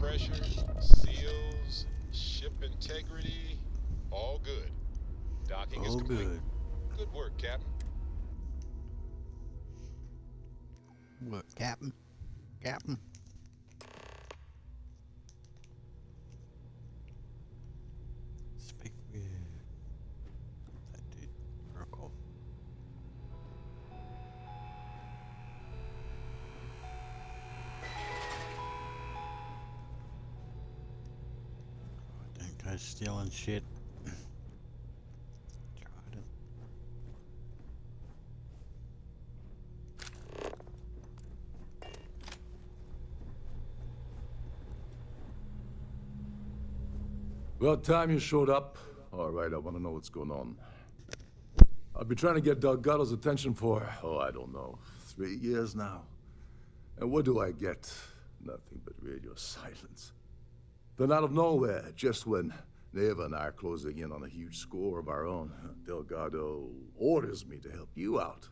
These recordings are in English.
pressure, seals, ship integrity, all good. Docking is Oh, complete. good. Good work, Captain. What, Captain? Captain? Speak with that dude. Urkel. I think I'm stealing shit. Tried it. About time you showed up. All right, I want to know what's going on. I've been trying to get Delgado's attention for, I don't know, 3 years now. And what do I get? Nothing but radio silence. Then out of nowhere, just when Neva and I are closing in on a huge score of our own, Delgado orders me to help you out.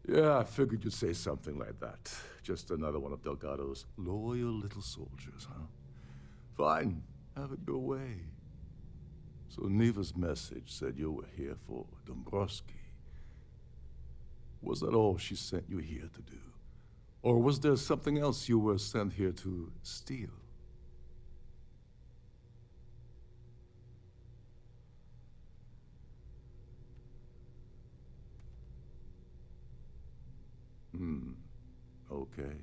Yeah, I figured you'd say something like that. Just another one of Delgado's loyal little soldiers, huh? Fine, have it your way. So Neva's message said you were here for Dombrowski. Was that all she sent you here to do? Or was there something else you were sent here to steal? Okay.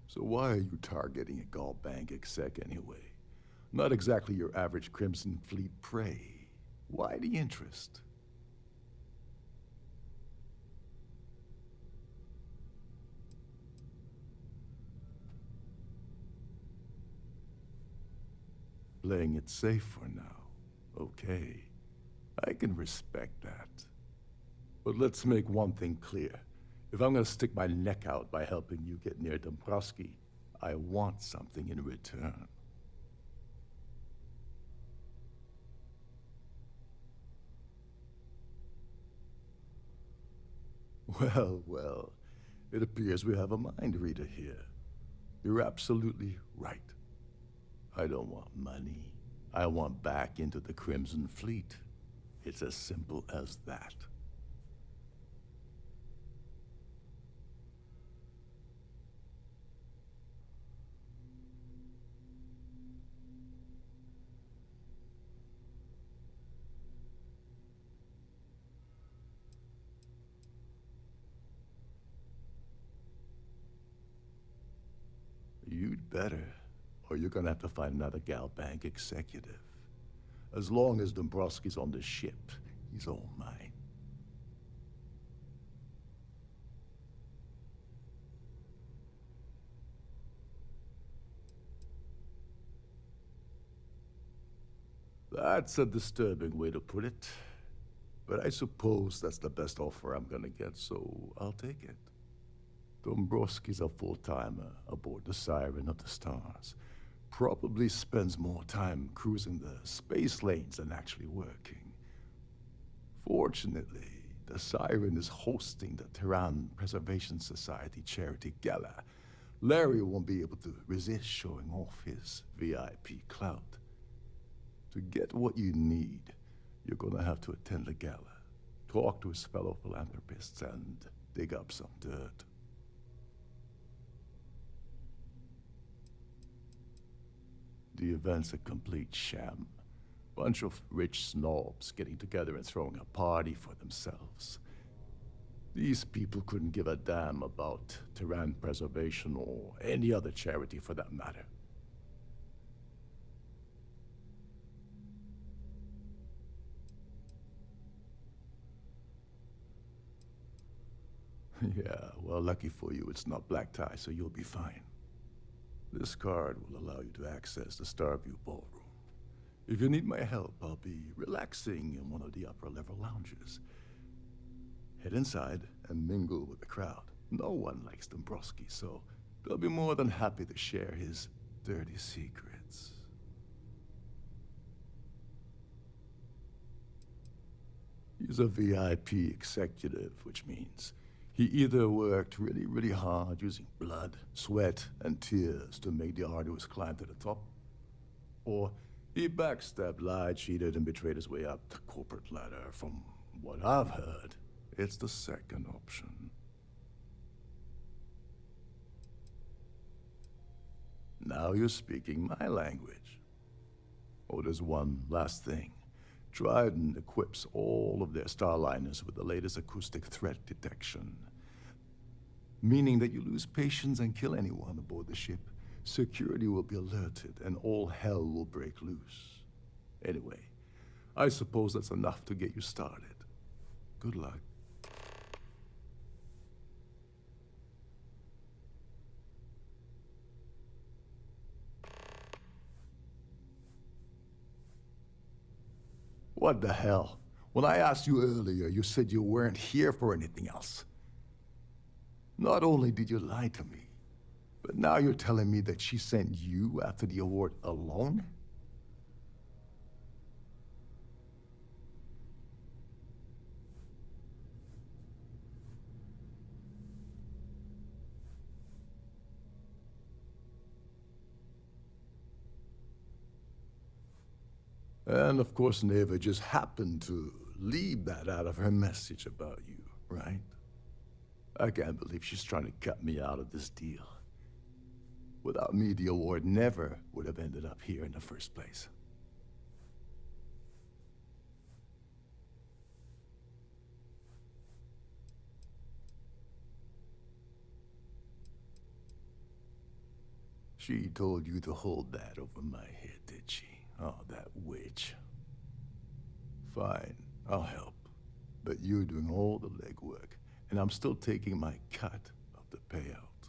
So why are you targeting a Gallbank exec anyway? Not exactly your average Crimson Fleet prey. Why the interest? Playing it safe for now. Okay. I can respect that. But let's make one thing clear. If I'm gonna stick my neck out by helping you get near Dombrowski, I want something in return. Well, well. It appears we have a mind reader here. You're absolutely right. I don't want money. I want back into the Crimson Fleet. It's as simple as that. You'd better, or you're gonna have to find another Galbank executive. As long as Dombrowski's on the ship, he's all mine. That's a disturbing way to put it. But I suppose that's the best offer I'm gonna get, so I'll take it. Dombrowski's a full-timer aboard the Siren of the Stars. Probably spends more time cruising the space lanes than actually working. Fortunately, the Siren is hosting the Terran Preservation Society charity gala. Larry won't be able to resist showing off his VIP clout. To get what you need, you're gonna have to attend the gala, talk to his fellow philanthropists, and dig up some dirt. The event's a complete sham. Bunch of rich snobs getting together and throwing a party for themselves. These people couldn't give a damn about Terran preservation or any other charity for that matter. Yeah, well, lucky for you, it's not black tie, so you'll be fine. This card will allow you to access the Starview Ballroom. If you need my help, I'll be relaxing in one of the upper-level lounges. Head inside and mingle with the crowd. No one likes Dombrowski, so they'll be more than happy to share his dirty secrets. He's a VIP executive, which means he either worked really, really hard using blood, sweat, and tears to make the arduous climb to the top, or he backstabbed, lied, cheated, and betrayed his way up the corporate ladder. From what I've heard, it's the second option. Now you're speaking my language. Oh, there's one last thing. Trident equips all of their starliners with the latest acoustic threat detection, meaning that you lose patience and kill anyone aboard the ship, security will be alerted and all hell will break loose. Anyway, I suppose that's enough to get you started. Good luck. What the hell? When I asked you earlier, you said you weren't here for anything else. Not only did you lie to me, but now you're telling me that she sent you after the award alone? And of course, Neva just happened to leave that out of her message about you, right? I can't believe she's trying to cut me out of this deal. Without me, the award never would have ended up here in the first place. She told you to hold that over my head, did she? Oh, that witch. Fine, I'll help. But you're doing all the legwork, and I'm still taking my cut of the payout.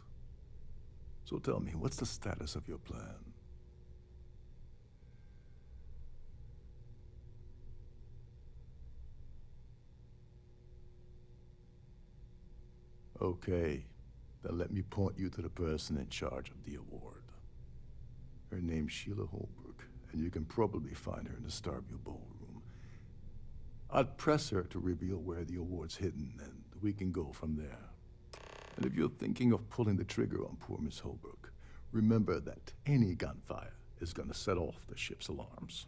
So tell me, what's the status of your plan? Okay, then let me point you to the person in charge of the award. Her name's Sheila Holbrook, and you can probably find her in the Starfield ballroom. I'd press her to reveal where the award's hidden, and we can go from there. And if you're thinking of pulling the trigger on poor Miss Holbrook, remember that any gunfire is gonna set off the ship's alarms.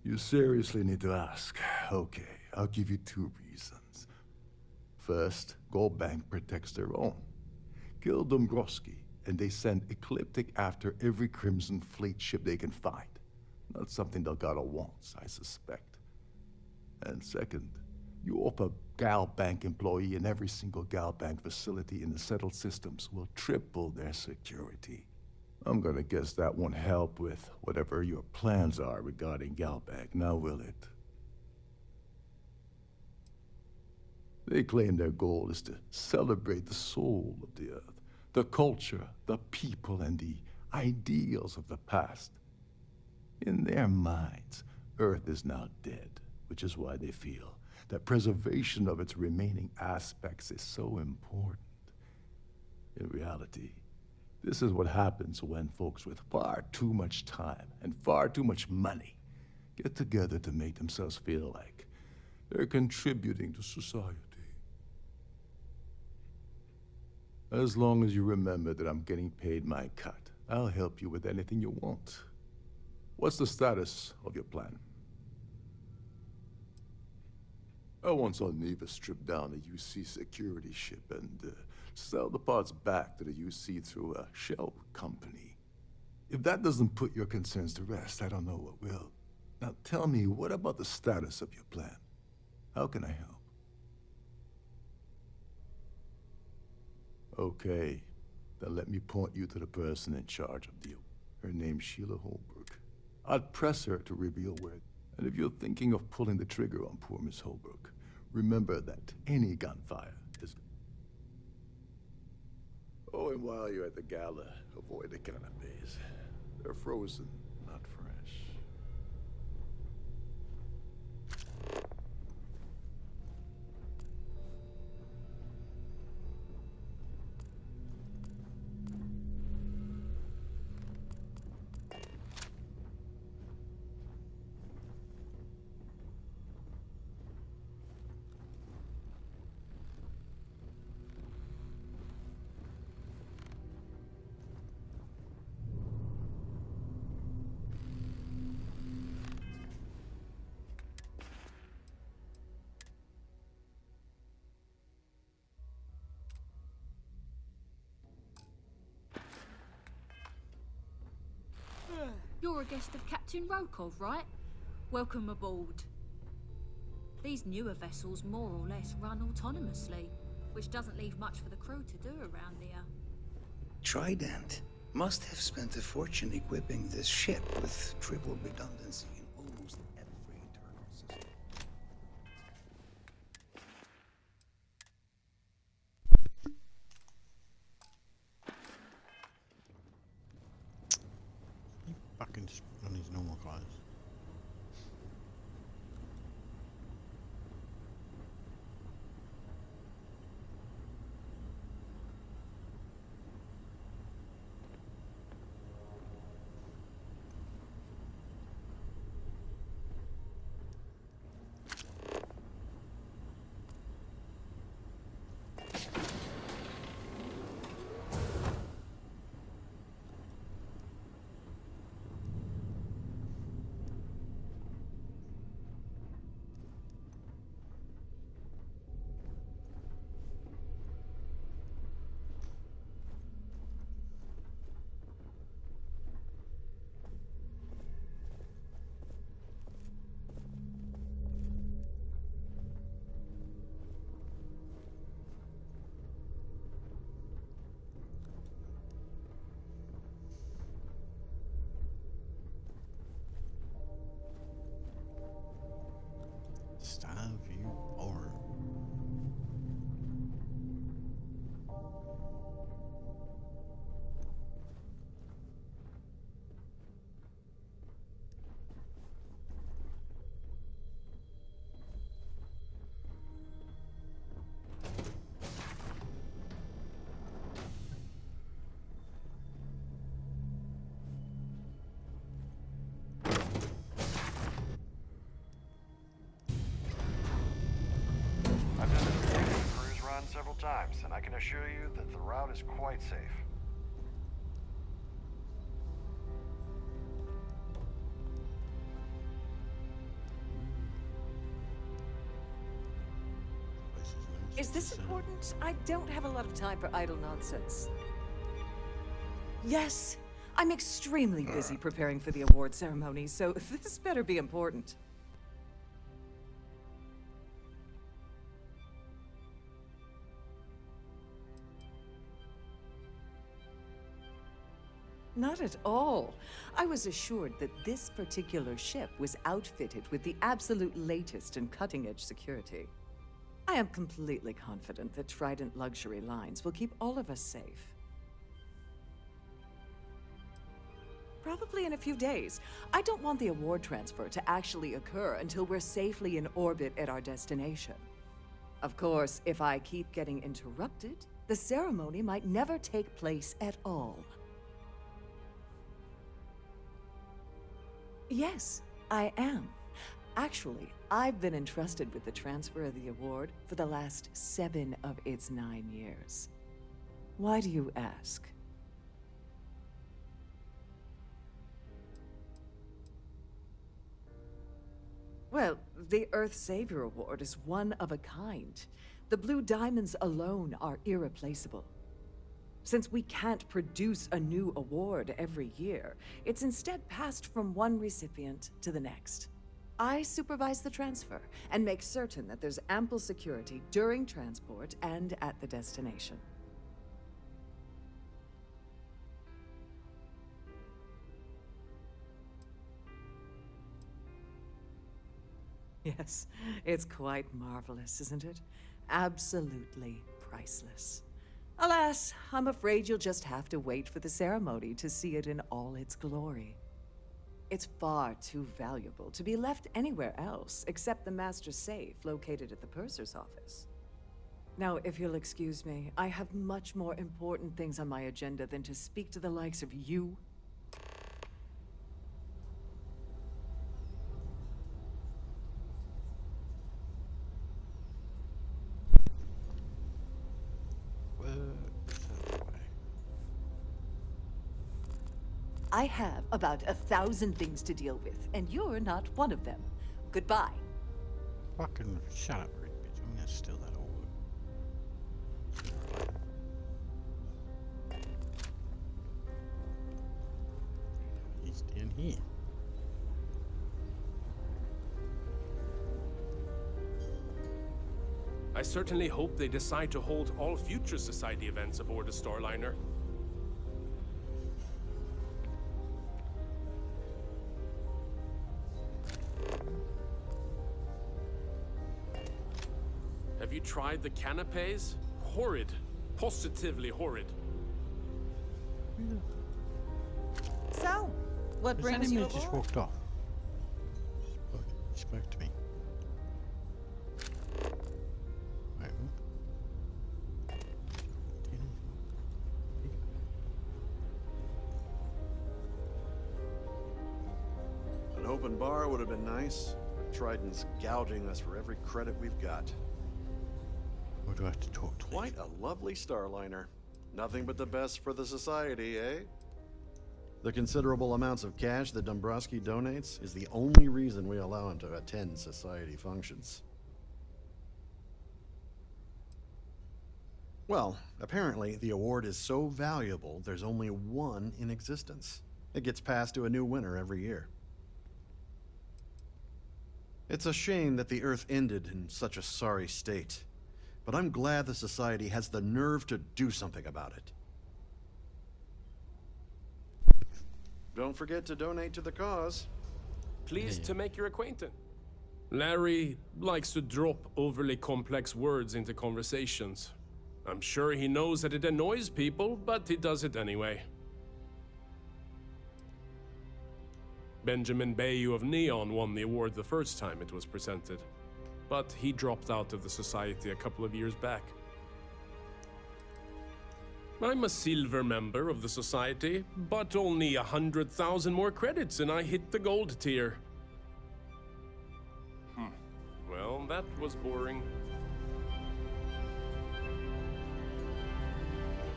You seriously need to ask. Okay, I'll give you 2 reasons. First, Goldbank protects their own. Kill Dombrowski, and they send Ecliptic after every Crimson Fleet ship they can find. Not something Delgado wants, I suspect. And second, you offer Galbank employee in every single Galbank facility in the settled systems will triple their security. I'm gonna guess that won't help with whatever your plans are regarding Galbank, now will it? They claim their goal is to celebrate the soul of the Earth, the culture, the people, and the ideals of the past. In their minds, Earth is now dead, which is why they feel that preservation of its remaining aspects is so important. In reality, this is what happens when folks with far too much time and far too much money get together to make themselves feel like they're contributing to society. As long as you remember that I'm getting paid my cut, I'll help you with anything you want. What's the status of your plan? I once saw Neva strip down a UC security ship and sell the parts back to the UC through a shell company. If that doesn't put your concerns to rest, I don't know what will. Now tell me, what about the status of your plan? How can I help? Okay, then let me point you to the person in charge of the... Her name's Sheila Holbrook. I'd press her to reveal where... And if you're thinking of pulling the trigger on poor Miss Holbrook, remember that any gunfire is... Oh, and while you're at the gala, avoid the canapes. They're frozen, not fresh. You're a guest of Captain Rokov, right? Welcome aboard. These newer vessels more or less run autonomously, which doesn't leave much for the crew to do around here. Trident must have spent a fortune equipping this ship with triple redundancy in almost every internal system. He fucking just put on his normal clothes. Starfield or I've done this particular cruise run several times, and I can assure you that the route is quite safe. places known Is this as, important? I don't have a lot of time for idle nonsense. Yes, I'm extremely busy preparing for the award ceremony, so this better be important. Not at all. I was assured that this particular ship was outfitted with the absolute latest and cutting-edge security. I am completely confident that Trident Luxury Lines will keep all of us safe. Probably in a few days. I don't want the award transfer to actually occur until we're safely in orbit at our destination. Of course, if I keep getting interrupted, the ceremony might never take place at all. Yes, I am. Actually, I've been entrusted with the transfer of the award for the last 7 of its 9 years. Why do you ask? Well, the Earth Savior Award is one of a kind. The blue diamonds alone are irreplaceable. Since we can't produce a new award every year, it's instead passed from one recipient to the next. I supervise the transfer and make certain that there's ample security during transport and at the destination. Yes, it's quite marvelous, isn't it? Absolutely priceless. Alas, I'm afraid you'll just have to wait for the ceremony to see it in all its glory. It's far too valuable to be left anywhere else except the master safe located at the purser's office. Now, if you'll excuse me, I have much more important things on my agenda than to speak to the likes of you. I have about 1,000 things to deal with, and you're not one of them. Goodbye. fucking shut up, rude bitch. I'm gonna steal that all. Stay in here. I certainly hope they decide to hold all future Society events aboard the Starliner. Have you tried the canapes? Horrid. Positively horrid. So, what This brings you enemy just aboard? walked off. Spoke to me. Wait, what? An open bar would have been nice. Trident's gouging us for every credit we've got. Or do I have to talk to Quite a lovely Starliner. Nothing but the best for the Society, eh? The considerable amounts of cash that Dombrowski donates is the only reason we allow him to attend Society functions. Well, apparently the award is so valuable there's only one in existence. It gets passed to a new winner every year. It's a shame that the Earth ended in such a sorry state, but I'm glad the Society has the nerve to do something about it. Don't forget to donate to the cause. Pleased to make your acquaintance. Larry likes to drop overly complex words into conversations. I'm sure he knows that it annoys people, but he does it anyway. Benjamin Bayou of Neon won the award the first time it was presented, but he dropped out of the Society a couple of years back. I'm a silver member of the Society, but only 100,000 more credits and I hit the gold tier. Well, that was boring.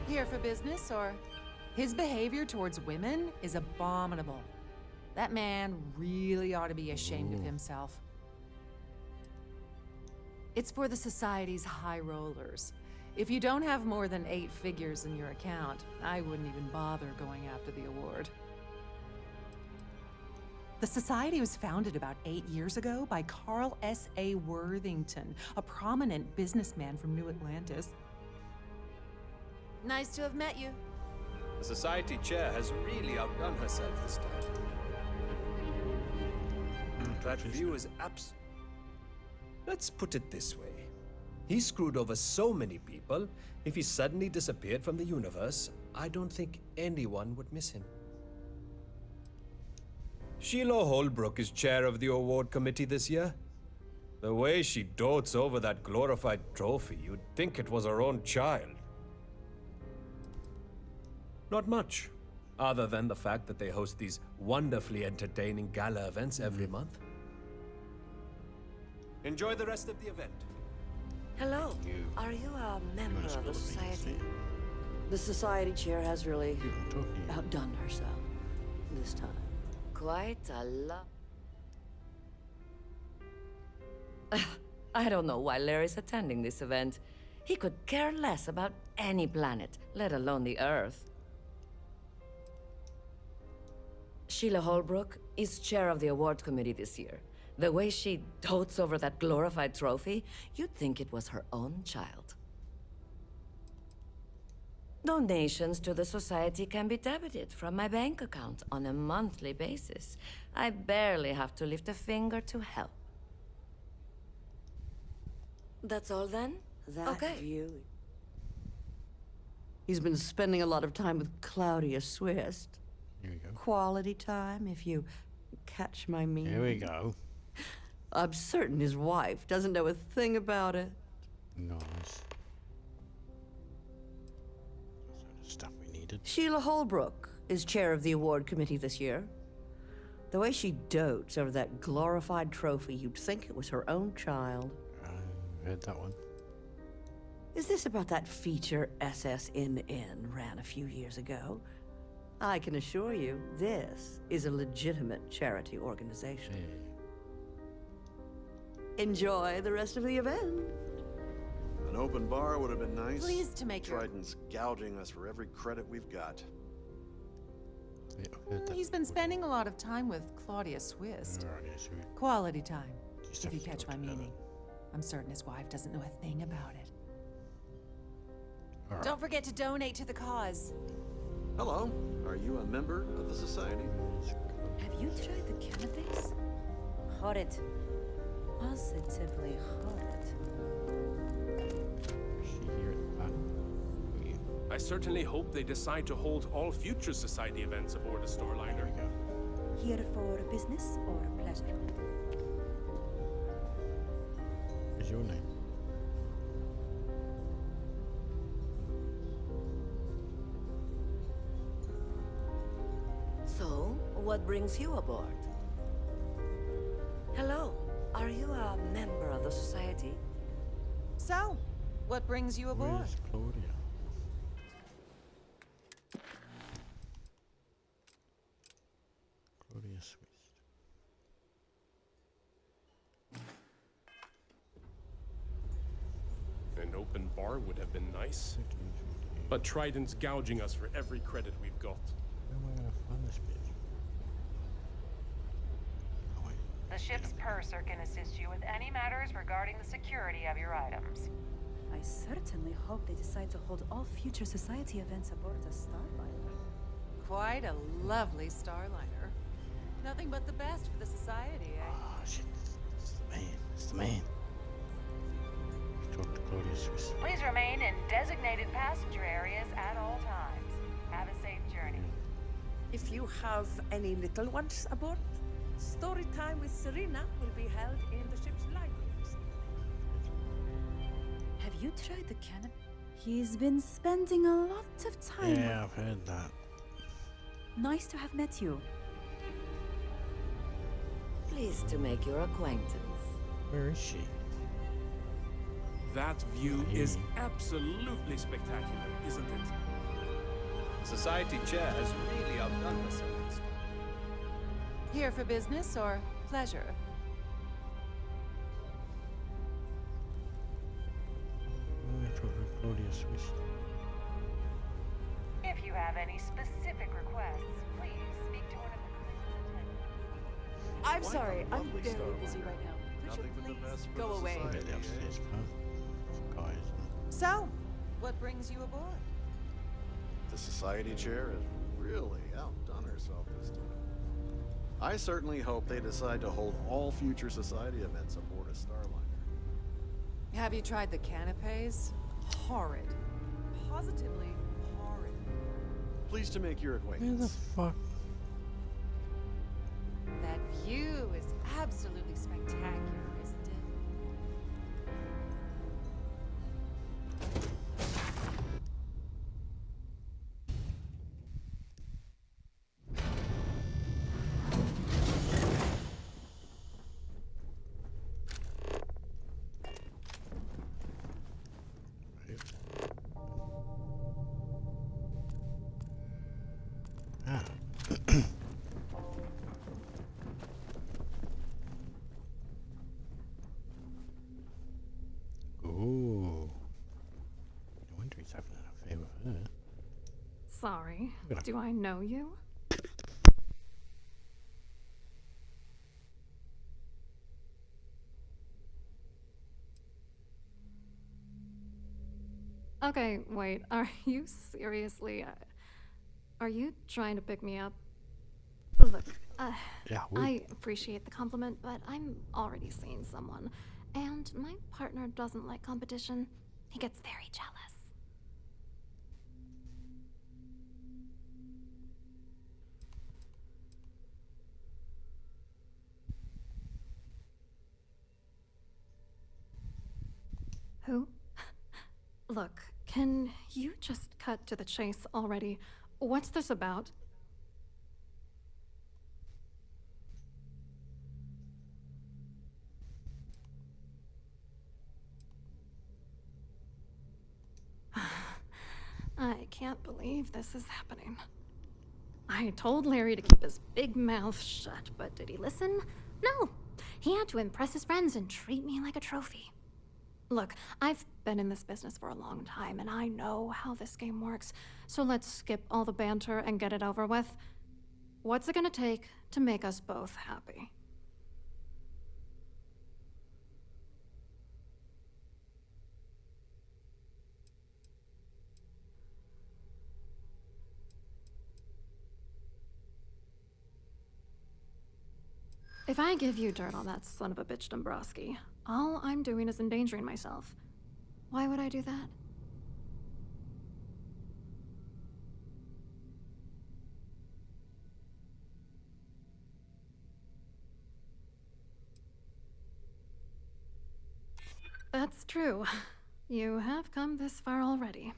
Here for business, or? His behavior towards women is abominable. That man really ought to be ashamed of himself. It's for the Society's high rollers. If you don't have more than 8 figures in your account, I wouldn't even bother going after the award. The Society was founded about 8 years ago by Carl S.A. Worthington, a prominent businessman from New Atlantis. Nice to have met you. The Society chair has really outdone herself this time. That view is Let's put it this way. He screwed over so many people, if he suddenly disappeared from the universe, I don't think anyone would miss him. Sheila Holbrook is chair of the award committee this year. The way she dotes over that glorified trophy, you'd think it was her own child. Not much, other than the fact that they host these wonderfully entertaining gala events every month. Enjoy the rest of the event. Hello. Are you a member of the Society? The Society chair has really outdone herself this time. Quite a lot. I don't know why Larry's attending this event. He could care less about any planet, let alone the Earth. Sheila Holbrook is chair of the award committee this year. The way she dotes over that glorified trophy, you'd think it was her own child. Donations to the Society can be debited from my bank account on a monthly basis. I barely have to lift a finger to help. That's all then? That view. He's been spending a lot of time with Claudia Swist. Here we go. Quality time, if you catch my meaning. Here we go. I'm certain his wife doesn't know a thing about it. Nice. Sort of stuff we needed. Sheila Holbrook is chair of the award committee this year. The way she dotes over that glorified trophy, you'd think it was her own child. I heard that one. Is this about that feature SSNN ran a few years ago? I can assure you, this is a legitimate charity organization. Enjoy the rest of the event. An open bar would have been nice. Pleased to make your... Trident's gouging us for every credit we've got. Yeah, I've heard that He's been before. spending a lot of time with Claudia Swist. Alright, so we Quality time, just if have you to catch go my together. meaning. I'm certain his wife doesn't know a thing about it. Alright. Don't forget to donate to the cause. Hello. Are you a member of the society? Have you tried the cannabis? Horrid. Positively horrid. Is she here at the back? Oh, yeah. I certainly hope they decide to hold all future society events aboard the There Starliner. we go. Here for business or pleasure? What's your name? So, what brings you aboard? Hello, are you a member of the society? So, what brings you aboard? Where's Claudia? Claudia Swist. An open bar would have been nice. But Trident's gouging us for every credit we've got. Where am I gonna find this bitch? Oh, wait. The ship's purser can assist you with any matters regarding the security of your items. I certainly hope they decide to hold all future society events aboard the Starfield. Quite a lovely Starliner. Nothing but the best for the society, eh? Oh shit, it's the man. It's the man. Let's talk to Claudia Swist. Please remain in designated passenger areas at all times. Have a safe journey. If you have any little ones aboard, story time with Serena will be held in the ship's libraries. Have you tried the cannabis? He's been spending a lot of time. Yeah, I've heard that. Nice to have met you. Pleased to make your acquaintance. Where is she? That view Yeah. is absolutely spectacular, isn't it? Society chair has really outdone herself. Here for business or pleasure? Oh, I talked to Claudia Swist. If you have any specific requests, please speak to one of the crew's attendants. I'm Quite sorry, a I'm lovely very Starliner. busy right now. Could Nothing you but the please best for go the away? society, Bit the upstairs car. For guys. So, what brings you aboard? The society chair has really outdone herself this time. I certainly hope they decide to hold all future society events aboard a Starliner. Have you tried the canapes? Horrid. Positively horrid. Pleased to make your Where the acquaintance. fuck? That view is absolutely spectacular, isn't it? Ah. Ooh. No wonder he's having an affair with her. Sorry. Look at Do I know you? Okay, wait. Are you seriously? Are you trying to pick me up? Look, Yeah, I appreciate the compliment, but I'm already seeing someone, and my partner doesn't like competition. He gets very jealous. Who? Look, can you just cut to the chase already? What's this about? I can't believe this is happening. I told Larry to keep his big mouth shut, but did he listen? No. He had to impress his friends and treat me like a trophy. Look, I've been in this business for a long time, and I know how this game works, so let's skip all the banter and get it over with. What's it gonna take to make us both happy? If I give you dirt on that son of a bitch Dombrowski, all I'm doing is endangering myself. Why would I do that? That's true. You have come this far already.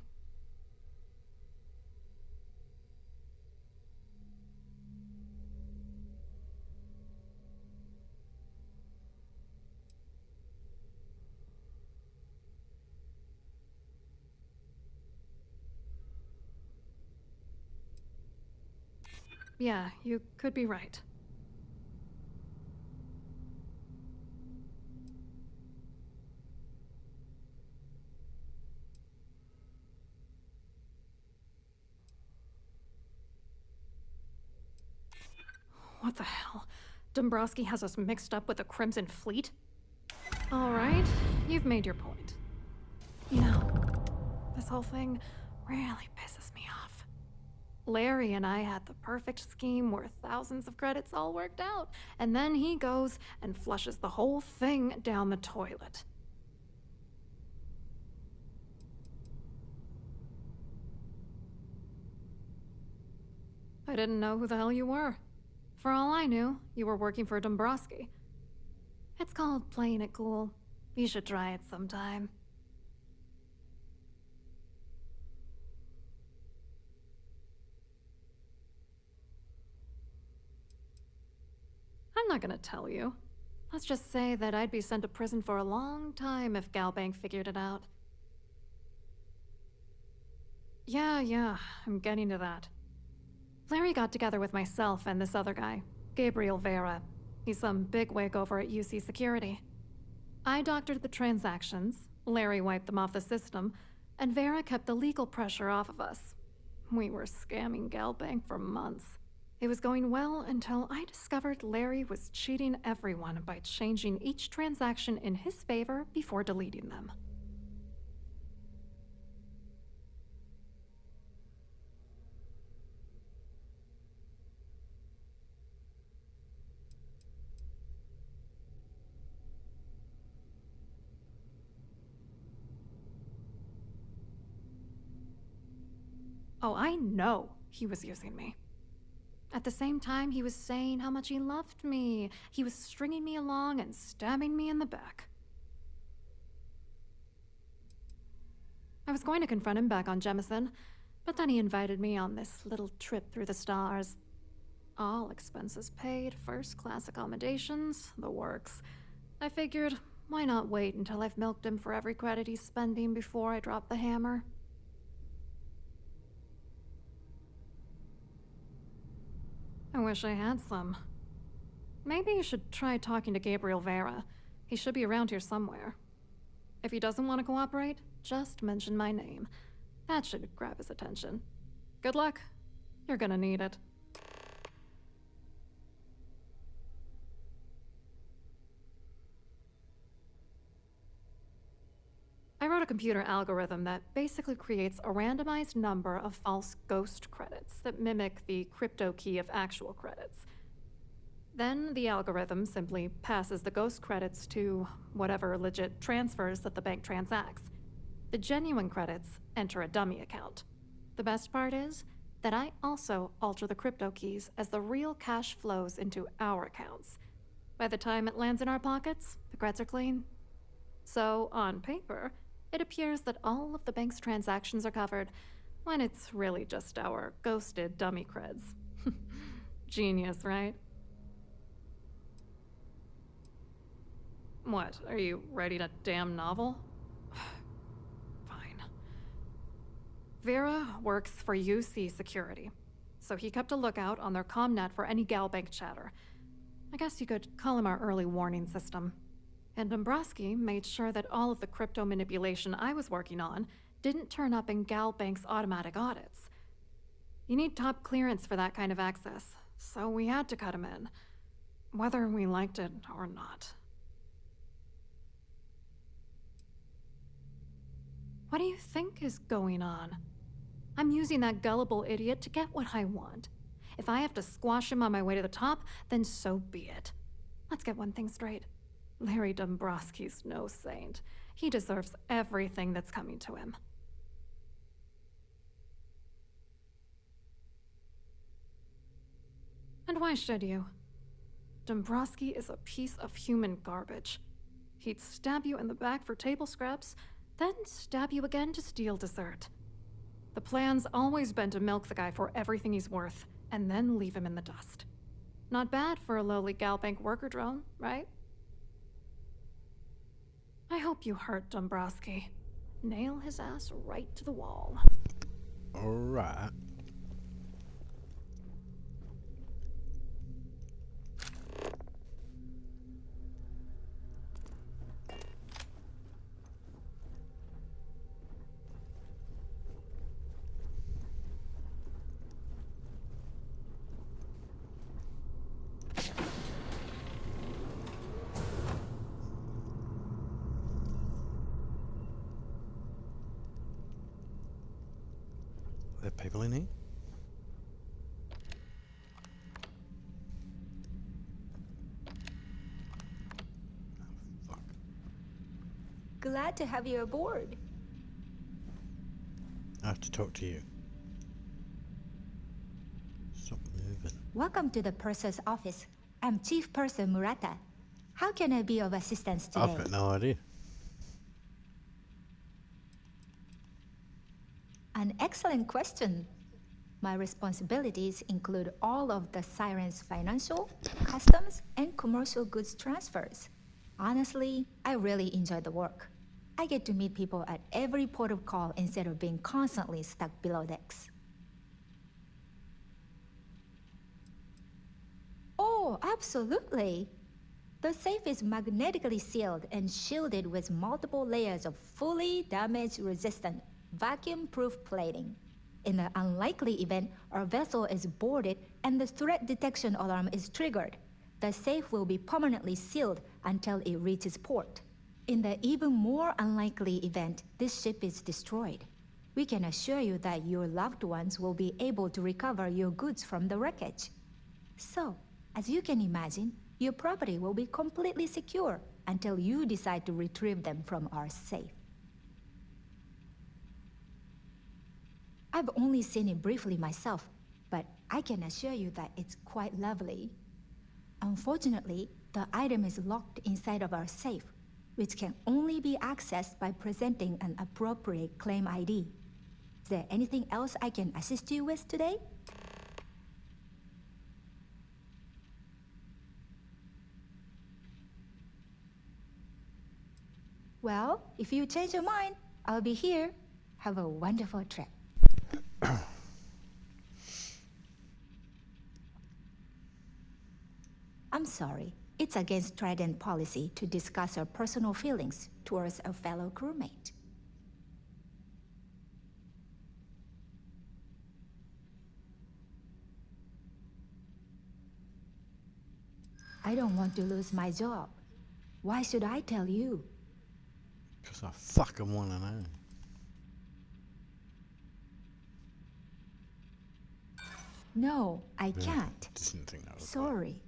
Yeah, you could be right. What the hell? Dombrowski has us mixed up with the Crimson Fleet? Alright, you've made your point. You know, this whole thing really pisses me off. Larry and I had the perfect scheme where thousands of credits all worked out, and then he goes and flushes the whole thing down the toilet. I didn't know who the hell you were. For all I knew, you were working for Dombrowski. It's called playing it cool. You should try it sometime. I'm not gonna tell you. Let's just say that I'd be sent to prison for a long time if Galbank figured it out. Yeah, I'm getting to that. Larry got together with myself and this other guy, Gabriel Vera. He's some bigwig over at UC Security. I doctored the transactions, Larry wiped them off the system, and Vera kept the legal pressure off of us. We were scamming Galbank for months. It was going well until I discovered Larry was cheating everyone by changing each transaction in his favor before deleting them. Oh, I know he was using me. At the same time, he was saying how much he loved me. He was stringing me along and stabbing me in the back. I was going to confront him back on Jemison, but then he invited me on this little trip through the stars. All expenses paid, first-class accommodations, the works. I figured, why not wait until I've milked him for every credit he's spending before I drop the hammer? I wish I had some. Maybe you should try talking to Gabriel Vera. He should be around here somewhere. If he doesn't want to cooperate, just mention my name. That should grab his attention. Good luck. You're gonna need it. I wrote a computer algorithm that basically creates a randomized number of false ghost credits that mimic the crypto key of actual credits. Then the algorithm simply passes the ghost credits to whatever legit transfers that the bank transacts. The genuine credits enter a dummy account. The best part is that I also alter the crypto keys as the real cash flows into our accounts. By the time it lands in our pockets, the creds are clean. So, on paper, it appears that all of the bank's transactions are covered, when it's really just our ghosted dummy creds. Genius, right? What, are you writing a damn novel? Fine. Vera works for UC Security, so he kept a lookout on their comnet for any Galbank chatter. I guess you could call him our early warning system. And Dombrowski made sure that all of the crypto manipulation I was working on didn't turn up in Galbank's automatic audits. You need top clearance for that kind of access, so we had to cut him in, whether we liked it or not. What do you think is going on? I'm using that gullible idiot to get what I want. If I have to squash him on my way to the top, then so be it. Let's get one thing straight. Larry Dombrowski's no saint. He deserves everything that's coming to him. And why should you? Dombrowski is a piece of human garbage. He'd stab you in the back for table scraps, then stab you again to steal dessert. The plan's always been to milk the guy for everything he's worth, and then leave him in the dust. Not bad for a lowly Galbank worker drone, right? I hope you hurt Dombrowski. Nail his ass right to the wall. Alright. Are there people in here? Glad to have you aboard. I have to talk to you. Stop moving. Welcome to the purser's office. I'm Chief Purser Murata. How can I be of assistance today? I've got no idea. An excellent question. My responsibilities include all of the Siren's financial, customs, and commercial goods transfers. Honestly, I really enjoy the work. I get to meet people at every port of call instead of being constantly stuck below decks. Oh, absolutely. The safe is magnetically sealed and shielded with multiple layers of fully damage-resistant, vacuum-proof plating. In the unlikely event our vessel is boarded and the threat detection alarm is triggered, the safe will be permanently sealed until it reaches port. In the even more unlikely event this ship is destroyed, we can assure you that your loved ones will be able to recover your goods from the wreckage. So, as you can imagine, your property will be completely secure until you decide to retrieve them from our safe. I've only seen it briefly myself, but I can assure you that it's quite lovely. Unfortunately, the item is locked inside of our safe, which can only be accessed by presenting an appropriate claim ID. Is there anything else I can assist you with today? Well, if you change your mind, I'll be here. Have a wonderful trip. I'm sorry. It's against Trident policy to discuss our personal feelings towards a fellow crewmate. I don't want to lose my job. Why should I tell you? Because I fucking want to know. No, I can't. Didn't think that was Sorry.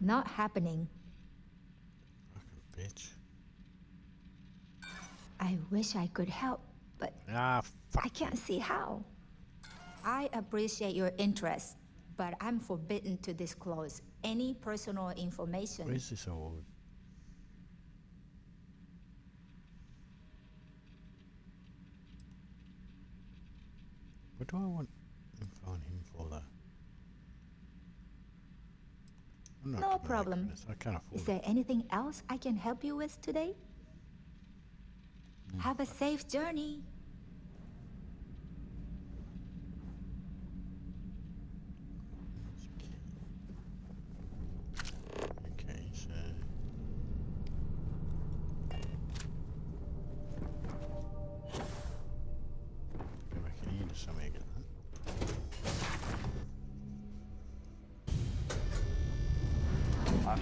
Not happening. Bitch. I wish I could help, but I can't see how. I appreciate your interest, but I'm forbidden to disclose any personal information. Where's this old? What do I want info on him for, though? I'm not No giving away problem. this. I can't afford Is there anything else I can help you with today? Have a safe journey. Okay, so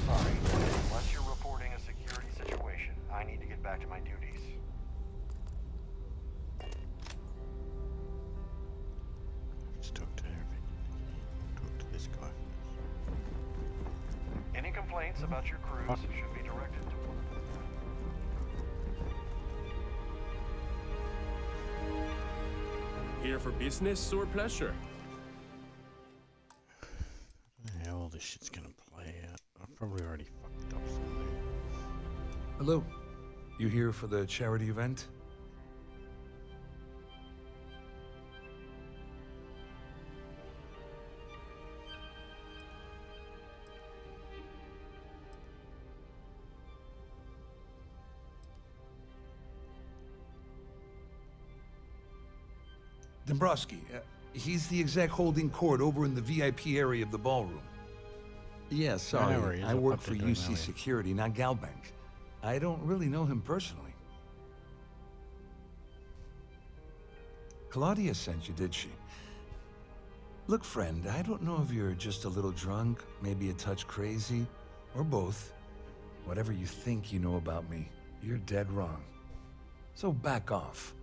sorry. Unless you're reporting a security situation, I need to get back to my duties. Let's talk to everything. Talk to this guy. Any complaints about your crews should be directed to one of them. Here for business or pleasure? I don't know how all this shit's gonna play out. I've probably already fucked up something. Hello. You here for the charity event? Dombrowski, he's the exec holding court over in the VIP area of the ballroom. Yeah, I sorry. know where he is. I I work popped for into him UC earlier. Security, not Galbank. I don't really know him personally. Claudia sent you, did she? Look, friend, I don't know if you're just a little drunk, maybe a touch crazy, or both. Whatever you think you know about me, you're dead wrong. So back off.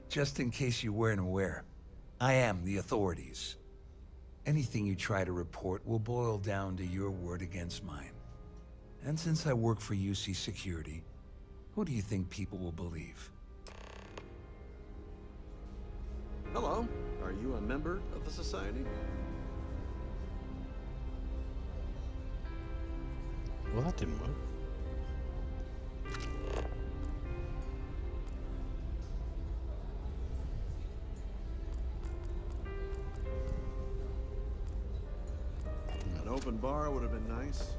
Just in case you weren't aware, I am the authorities. Anything you try to report will boil down to your word against mine. And since I work for UC Security, who do you think people will believe? Hello. Are you a member of the society? Well, that didn't work. An open bar would have been nice.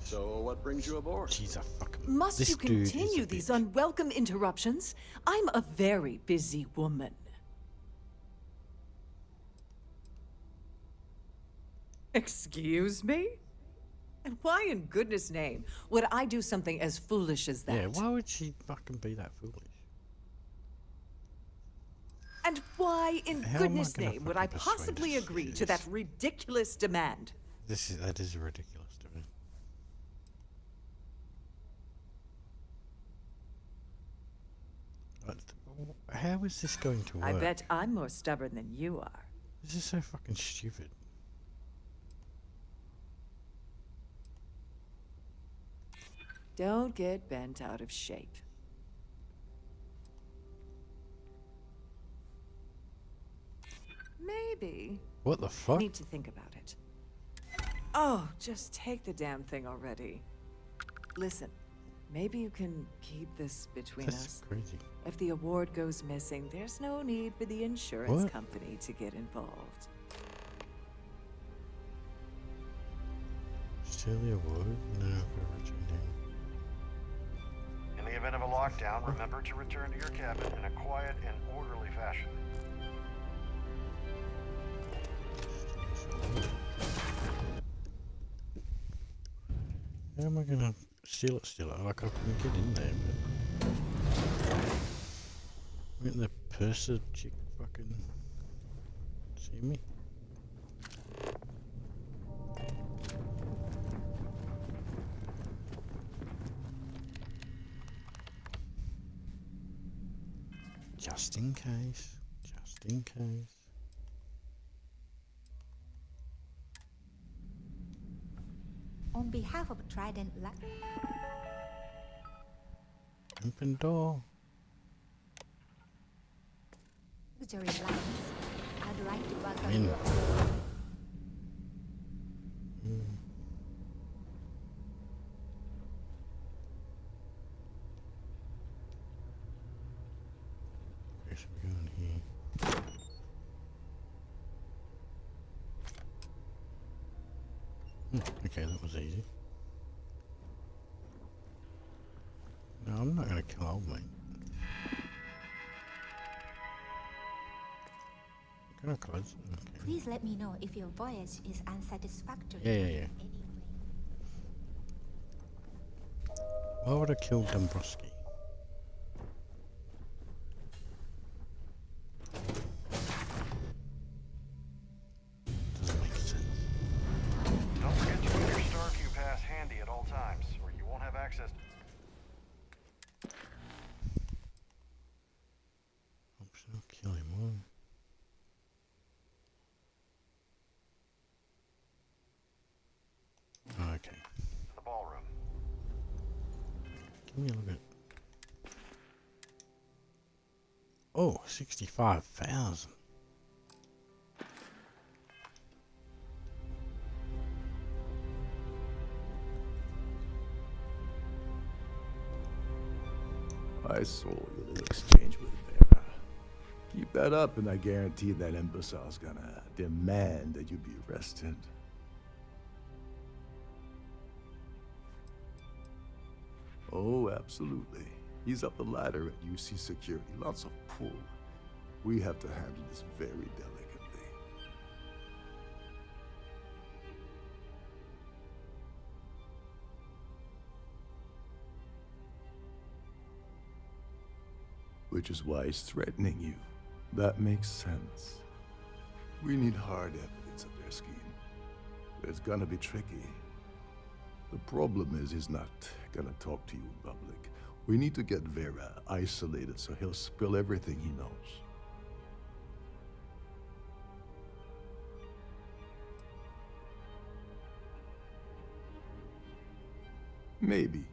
So, what brings you aboard? Jeez, I fucking... Must this you dude is continue a these bitch. unwelcome interruptions? I'm a very busy woman. Excuse me? And why in goodness name would I do something as foolish as that? Yeah, why would she fucking be that foolish? And why in How am I goodness gonna name would I fucking persuade possibly her to agree do to that ridiculous demand? That is ridiculous to me. How is this going to work? I bet I'm more stubborn than you are. This is so fucking stupid. Don't get bent out of shape. Maybe. What the fuck? Need to think about it. Oh, just take the damn thing already. Listen, maybe you can keep this between That's us. crazy. If the award goes missing, there's no need for the insurance What? company to get involved. Steal the award? No, I'm gonna return him. In the event of a lockdown, remember to return to your cabin in a quiet and orderly fashion. How am I gonna steal it? Like I can get in there, but... Won't the purser chick fucking see me? Just in case. Just in case. On behalf of Trident Lab, Open door. Luxury Lines, I'd like to welcome In. you. Where should we go in here? Okay, that was easy. No, I'm not gonna kill old mate. Can I close? Okay. Please let me know if your voyage is unsatisfactory. Yeah. Why would I kill Dombrowski? Doesn't make sense. Don't forget to keep your Starfield pass handy at all times, or you won't have access. Optional kill him. Why? Oh, okay. The ballroom. Give me a look at. Oh, 65,000. I saw your little exchange with Vera. Keep that up, and I guarantee that imbecile's gonna demand that you be arrested. Oh, absolutely. He's up the ladder at UC Security. Lots of pull. We have to handle this very delicately. Which is why he's threatening you. That makes sense. We need hard evidence of their scheme. But it's gonna be tricky. The problem is he's not gonna talk to you in public. We need to get Vera isolated so he'll spill everything he knows. Maybe,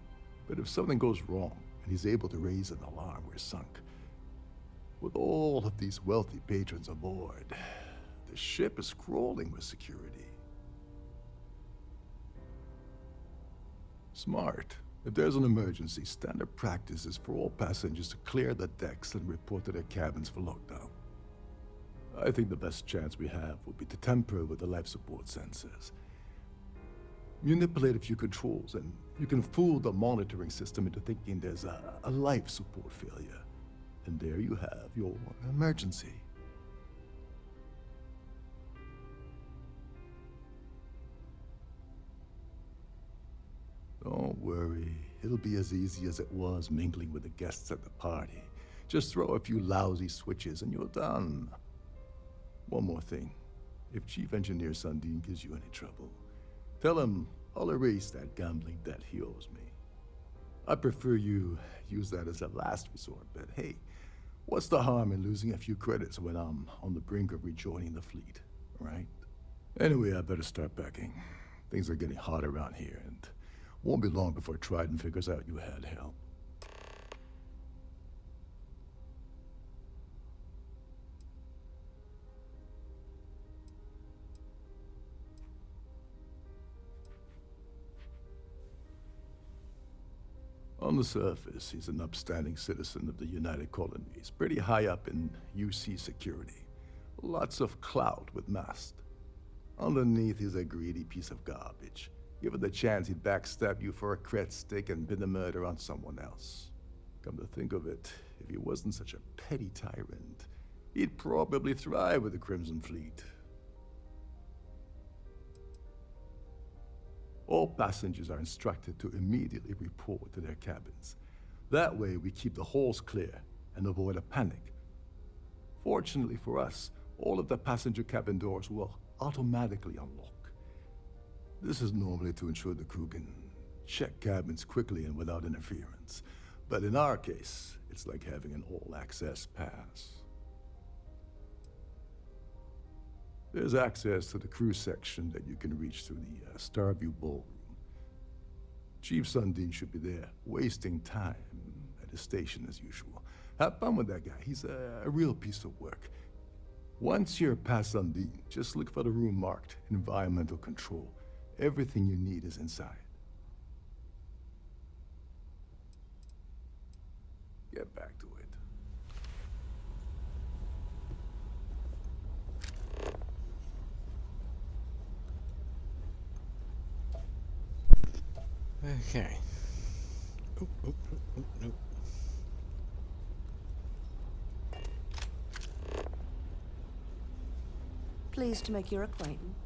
but if something goes wrong and he's able to raise an alarm, we're sunk. With all of these wealthy patrons aboard, the ship is crawling with security. Smart. If there's an emergency, standard practice is for all passengers to clear the decks and report to their cabins for lockdown. I think the best chance we have would be to tamper with the life support sensors. Manipulate a few controls, and you can fool the monitoring system into thinking there's a life support failure. And there you have your emergency. Don't worry, it'll be as easy as it was mingling with the guests at the party. Just throw a few lousy switches and you're done. One more thing. If Chief Engineer Sundin gives you any trouble, tell him I'll erase that gambling debt he owes me. I prefer you use that as a last resort, but hey, what's the harm in losing a few credits when I'm on the brink of rejoining the fleet, right? Anyway, I better start packing. Things are getting hot around here, and won't be long before Trident figures out you had help. On the surface, he's an upstanding citizen of the United Colonies, pretty high up in UC security. Lots of clout with Mast. Underneath, he's a greedy piece of garbage. Given the chance, he'd backstab you for a cred stick and pin the murder on someone else. Come to think of it, if he wasn't such a petty tyrant, he'd probably thrive with the Crimson Fleet. All passengers are instructed to immediately report to their cabins. That way, we keep the halls clear and avoid a panic. Fortunately for us, all of the passenger cabin doors will automatically unlock. This is normally to ensure the crew can check cabins quickly and without interference. But in our case, it's like having an all-access pass. There's access to the crew section that you can reach through the Starview Ballroom. Chief Sundin should be there, wasting time at his station as usual. Have fun with that guy. He's a real piece of work. Once you're past Sundin, just look for the room marked Environmental Control. Everything you need is inside. Get back to it. Okay. Oop, oop, oop, oop, nope. Pleased to make your acquaintance.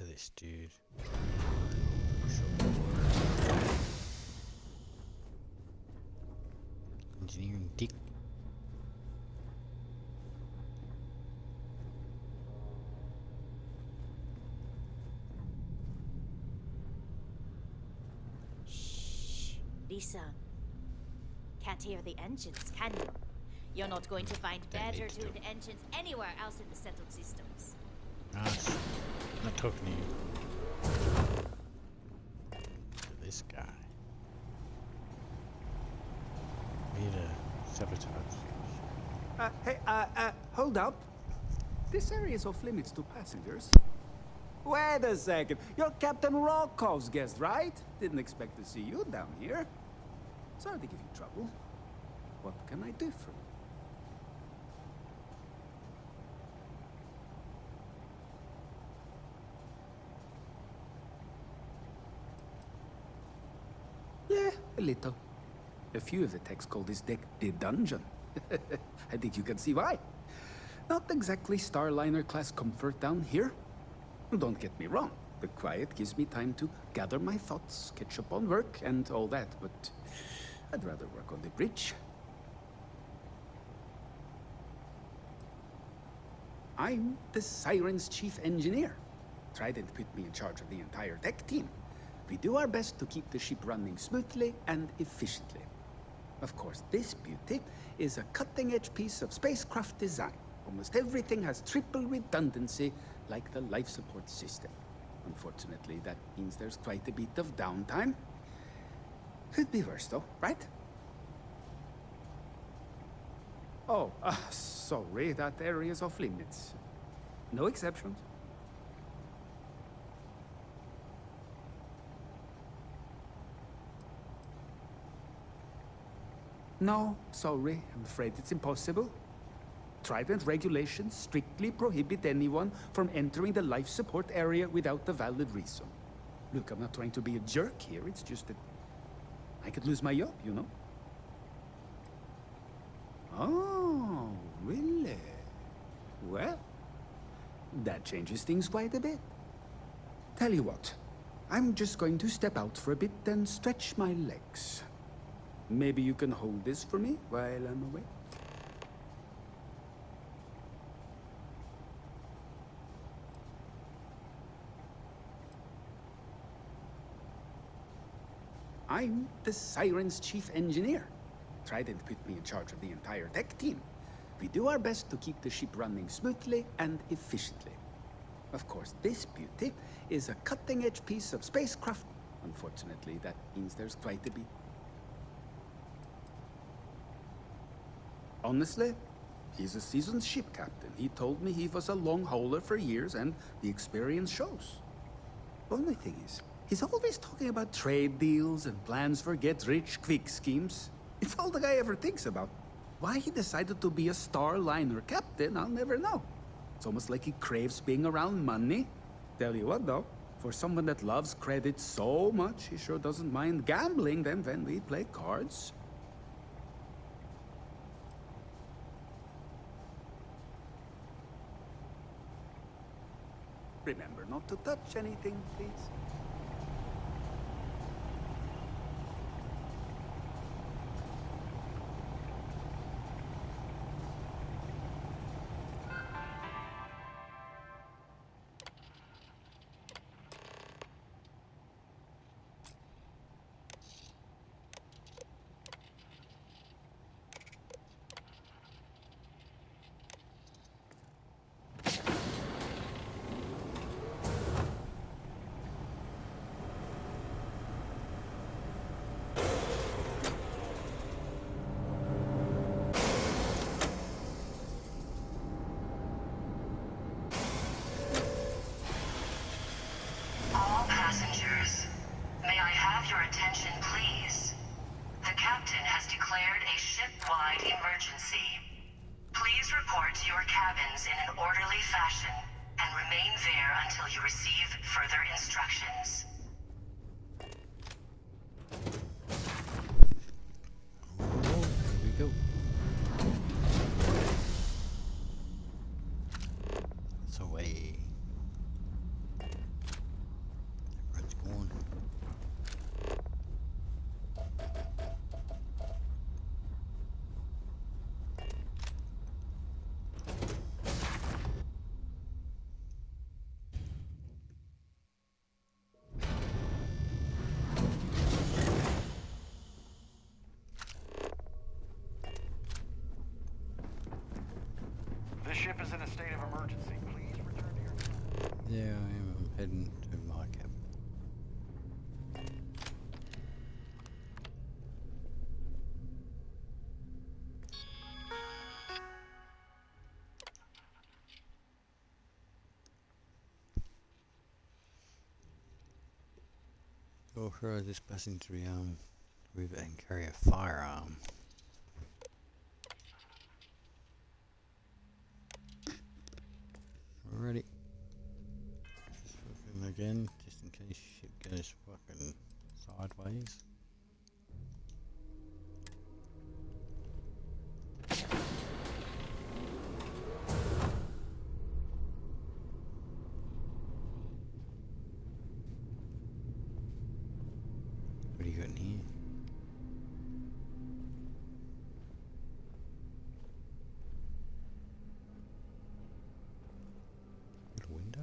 to this dude. Engineering dick. Lisa, can't hear the engines, can you? You're not going to find better tuned engines anywhere else in the settled systems. Nice. I'm not talking to you. To this guy. We need a sabotage. Hey, hold up. This area is off limits to passengers. Wait a second. You're Captain Rocko's guest, right? Didn't expect to see you down here. Sorry to give you trouble. What can I do for you? Yeah, a little. A few of the techs call this deck the dungeon. I think you can see why. Not exactly Starliner-class comfort down here. Don't get me wrong. The quiet gives me time to gather my thoughts, catch up on work, and all that, but I'd rather work on the bridge. I'm the Siren's chief engineer. Trident put me in charge of the entire tech team. We do our best to keep the ship running smoothly and efficiently. Of course, this beauty is a cutting-edge piece of spacecraft design. Almost everything has triple redundancy, like the life support system. Unfortunately, that means there's quite a bit of downtime. Could be worse, though, right? Oh, sorry, that area's off limits. No exceptions. No, sorry, I'm afraid it's impossible. Trident regulations strictly prohibit anyone from entering the life support area without a valid reason. Look, I'm not trying to be a jerk here, it's just that I could lose my job, you know? Oh, really? Well, that changes things quite a bit. Tell you what, I'm just going to step out for a bit and stretch my legs. Maybe you can hold this for me while I'm away? I'm the Siren's chief engineer. Trident put me in charge of the entire tech team. We do our best to keep the ship running smoothly and efficiently. Of course, this beauty is a cutting-edge piece of spacecraft. Unfortunately, that means there's quite a bit. Honestly, he's a seasoned ship captain. He told me he was a long hauler for years, and the experience shows. Only thing is, he's always talking about trade deals and plans for get-rich-quick schemes. It's all the guy ever thinks about. Why he decided to be a Starliner captain, I'll never know. It's almost like he craves being around money. Tell you what, though, for someone that loves credit so much, he sure doesn't mind gambling them when we play cards. Remember not to touch anything, please. All passengers, may I have your attention, please? The captain has declared a ship-wide emergency. Please report to your cabins in an orderly fashion and remain there until you receive further instructions. Here we go. It's away. ship is in a state of emergency. Please return to your... Yeah, I am heading to my cabin. Authorize this passenger to be armed with and carry a firearm. Alrighty. Just fucking again, just in case shit goes fucking sideways. What do you got in here? Little window?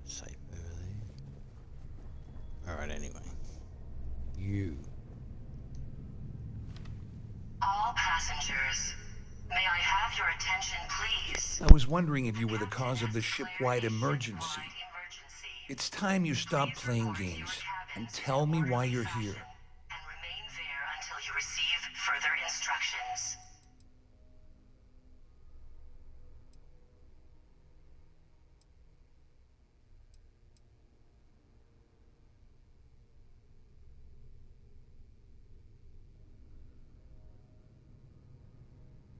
Safe over there. Alright, anyway. You. All passengers, may I have your attention, please? I was wondering if you were the cause of the ship-wide emergency. It's time you stop playing games and tell me why you're here. And remain there until you receive further instructions.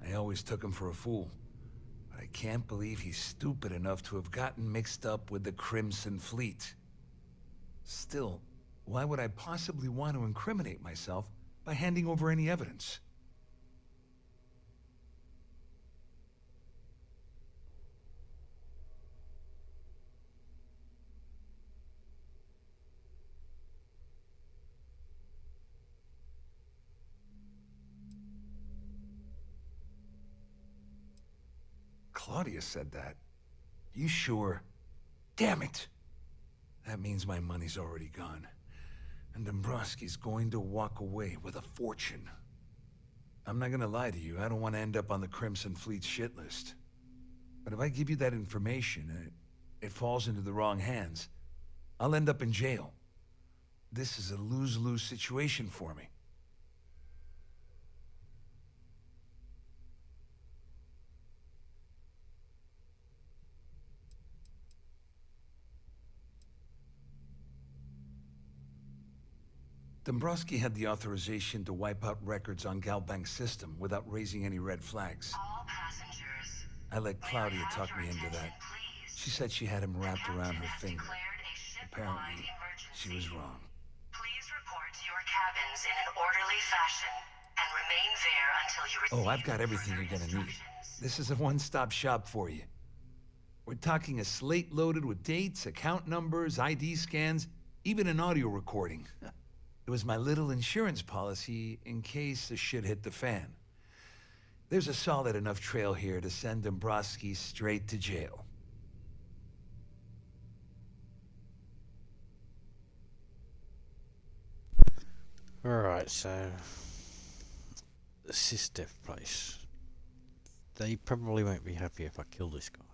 I always took him for a fool. But I can't believe he's stupid enough to have gotten mixed up with the Crimson Fleet. Still, why would I possibly want to incriminate myself by handing over any evidence? Claudia said that. You sure? Damn it! That means my money's already gone. And Dombrowski's going to walk away with a fortune. I'm not gonna lie to you, I don't want to end up on the Crimson Fleet's shit list. But if I give you that information, and it falls into the wrong hands, I'll end up in jail. This is a lose-lose situation for me. Dombrowski had the authorization to wipe out records on Galbank's system without raising any red flags. All passengers, I let Claudia talk me into that. She said she had him wrapped around her finger. Apparently, she was wrong. please report to your cabins in an orderly fashion and remain there until you receive Oh, I've got everything you're gonna need. This is a one-stop shop for you. We're talking a slate loaded with dates, account numbers, ID scans, even an audio recording. It was my little insurance policy in case the shit hit the fan. There's a solid enough trail here to send Dombrowski straight to jail. Alright, so the sister place. They probably won't be happy if I kill this guy,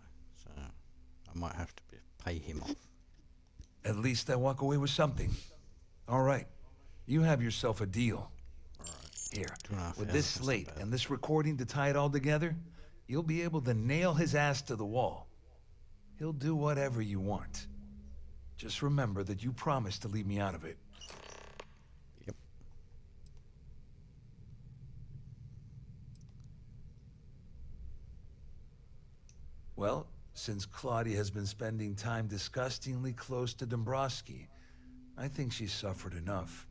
so I might have to pay him off. At least I walk away with something. All right, you have yourself a deal. Here, with this slate and this recording to tie it all together, you'll be able to nail his ass to the wall. He'll do whatever you want. Just remember that you promised to leave me out of it. Yep. Well, since Claudia has been spending time disgustingly close to Dombrowski, I think she's suffered enough.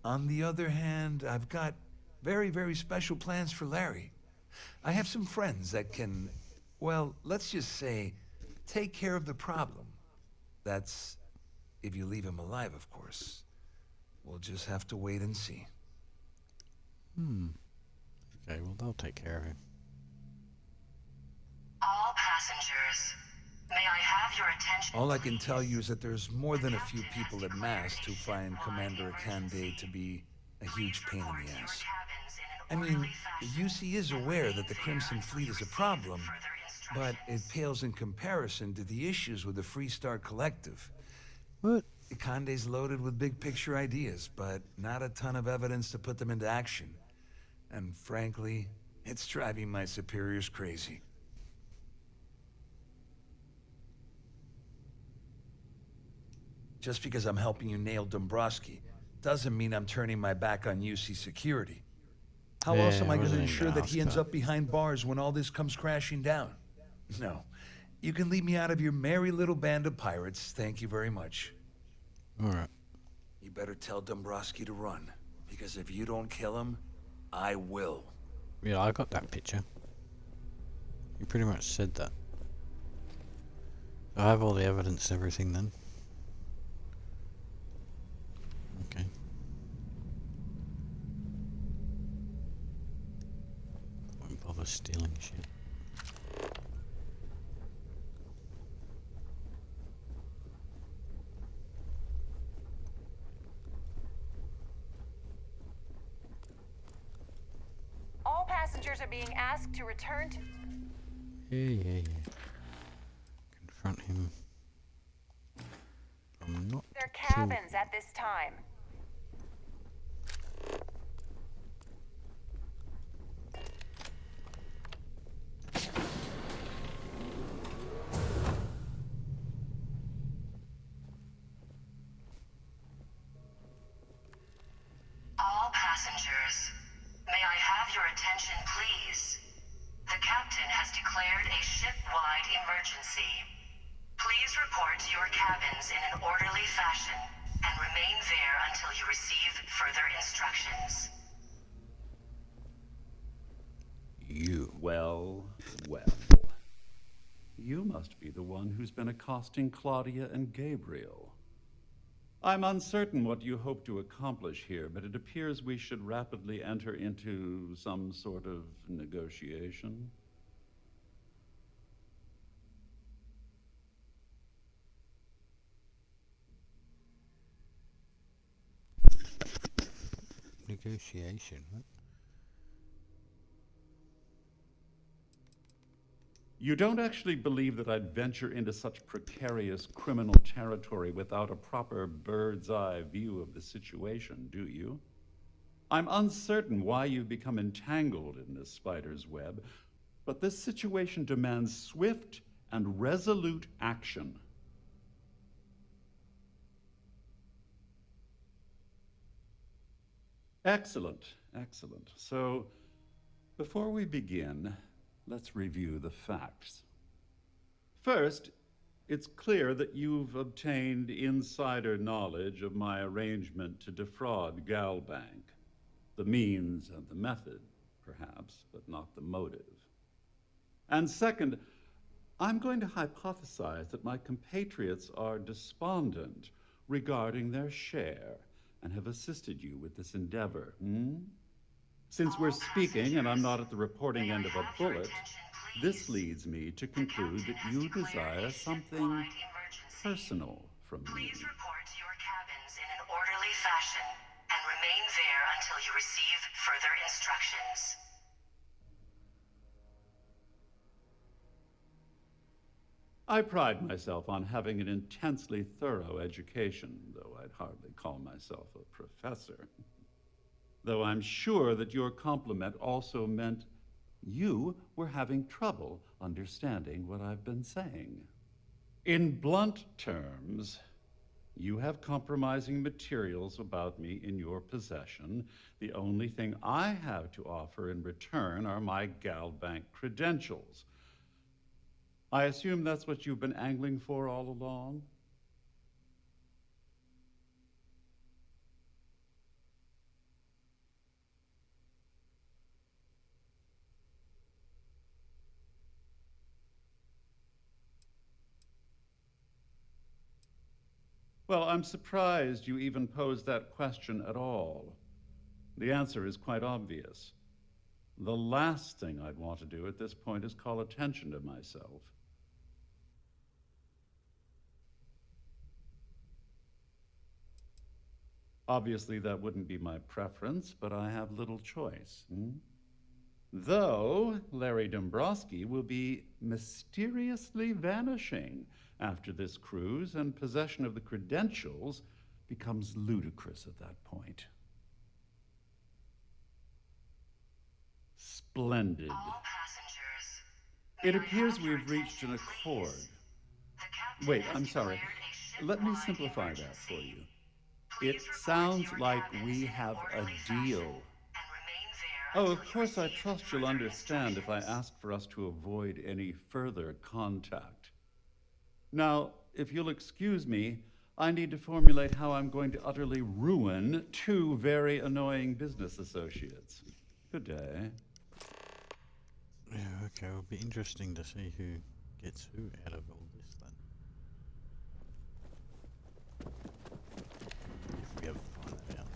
On the other hand, I've got very, very special plans for Larry. I have some friends that can, well, let's just say, take care of the problem. That's if you leave him alive, of course. We'll just have to wait and see. Okay, well, they'll take care of him. All I can tell you is that there's more than a few people at Mast who find Commander Akande to be a huge pain in the ass. I mean, the UC is aware that the Crimson Fleet is a problem, but it pales in comparison to the issues with the Freestar Collective. What? Akande's loaded with big picture ideas, but not a ton of evidence to put them into action. And frankly, it's driving my superiors crazy. Just because I'm helping you nail Dombrowski doesn't mean I'm turning my back on UC security. How else am I going to ensure that he ends up behind bars when all this comes crashing down? No. You can leave me out of your merry little band of pirates, thank you very much. Alright. You better tell Dombrowski to run, because if you don't kill him, I will. Yeah, I got that picture. You pretty much said that. I have all the evidence, everything then. Okay. Won't bother stealing shit. All passengers are being asked to return to... Yeah. Confront him. I'm not their cabins at this time. All passengers, may I have your attention, please? The captain has declared a ship-wide emergency. Please report to your cabins in an orderly fashion and remain there until you receive further instructions. You. Well. You must be the one who's been accosting Claudia and Gabriel. I'm uncertain what you hope to accomplish here, but it appears we should rapidly enter into some sort of negotiation. Negotiation, what? You don't actually believe that I'd venture into such precarious criminal territory without a proper bird's-eye view of the situation, do you? I'm uncertain why you've become entangled in this spider's web, but this situation demands swift and resolute action. Excellent. So, before we begin, let's review the facts. First, it's clear that you've obtained insider knowledge of my arrangement to defraud Galbank. The means and the method, perhaps, but not the motive. And second, I'm going to hypothesize that my compatriots are despondent regarding their share and have assisted you with this endeavor. Since we're speaking and I'm not at the reporting end of a bullet, this leads me to conclude that you desire something personal from me. Please report to your cabins in an orderly fashion and remain there until you receive further instructions. I pride myself on having an intensely thorough education, though I'd hardly call myself a professor. Though I'm sure that your compliment also meant you were having trouble understanding what I've been saying. In blunt terms, you have compromising materials about me in your possession. The only thing I have to offer in return are my Galbank credentials. I assume that's what you've been angling for all along? Well, I'm surprised you even posed that question at all. The answer is quite obvious. The last thing I'd want to do at this point is call attention to myself. Obviously, that wouldn't be my preference, but I have little choice. Though Larry Dombrowski will be mysteriously vanishing after this cruise, and possession of the credentials becomes ludicrous at that point. Splendid. It appears we've reached an accord. Wait, I'm sorry. Let me simplify that for you. It sounds like we have a deal. Oh, of course, I trust you'll understand if I ask for us to avoid any further contact. Now, if you'll excuse me, I need to formulate how I'm going to utterly ruin two very annoying business associates. Good day. Yeah, okay, it'll be interesting to see who gets who out of all this then. If we ever find that out.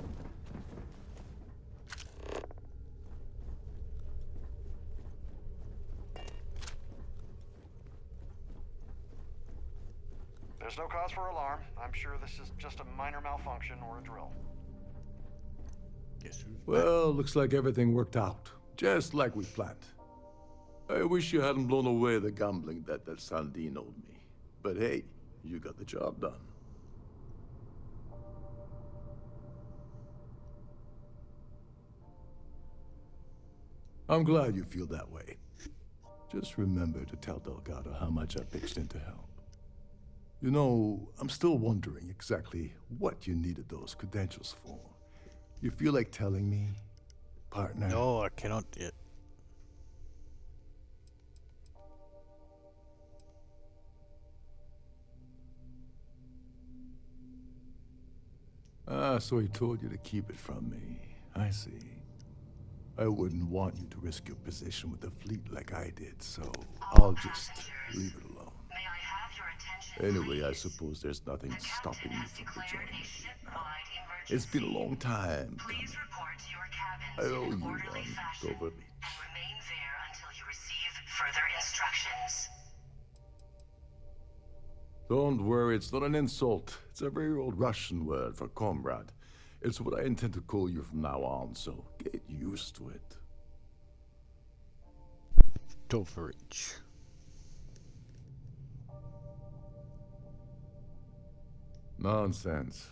There's no cause for alarm. I'm sure this is just a minor malfunction or a drill. Guess who's Well, looks like everything worked out, just like we planned. I wish you hadn't blown away the gambling debt that Sandine owed me. But hey, you got the job done. I'm glad you feel that way. Just remember to tell Delgado how much I pitched in to help. You know, I'm still wondering exactly what you needed those credentials for. You feel like telling me, partner? No, I cannot yet. Ah, so he told you to keep it from me. I see. I wouldn't want you to risk your position with the fleet like I did, so I'll just leave it alone. Anyway, I suppose there's nothing stopping me from rejoining the fleet now. It's been a long time coming. I owe you one, Dover Beach. Remain there until you receive further instructions. Don't worry, it's not an insult. It's a very old Russian word for comrade. It's what I intend to call you from now on, so get used to it. Doverage. Nonsense.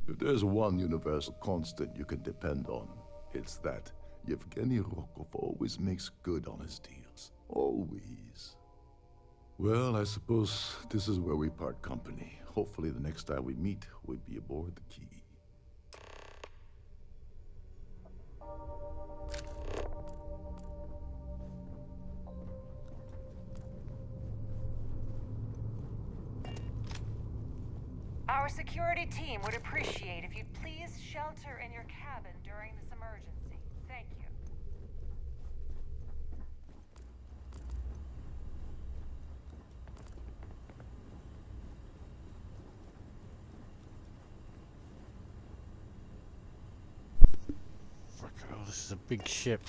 If there's one universal constant you can depend on, it's that Yevgeny Rokov always makes good on his deals. Always. Well, I suppose this is where we part company. Hopefully the next time we meet, we'll be aboard the Key. Our security team would appreciate if you'd please shelter in your cabin during this emergency. Thank you. Fuck, oh, this is a big ship.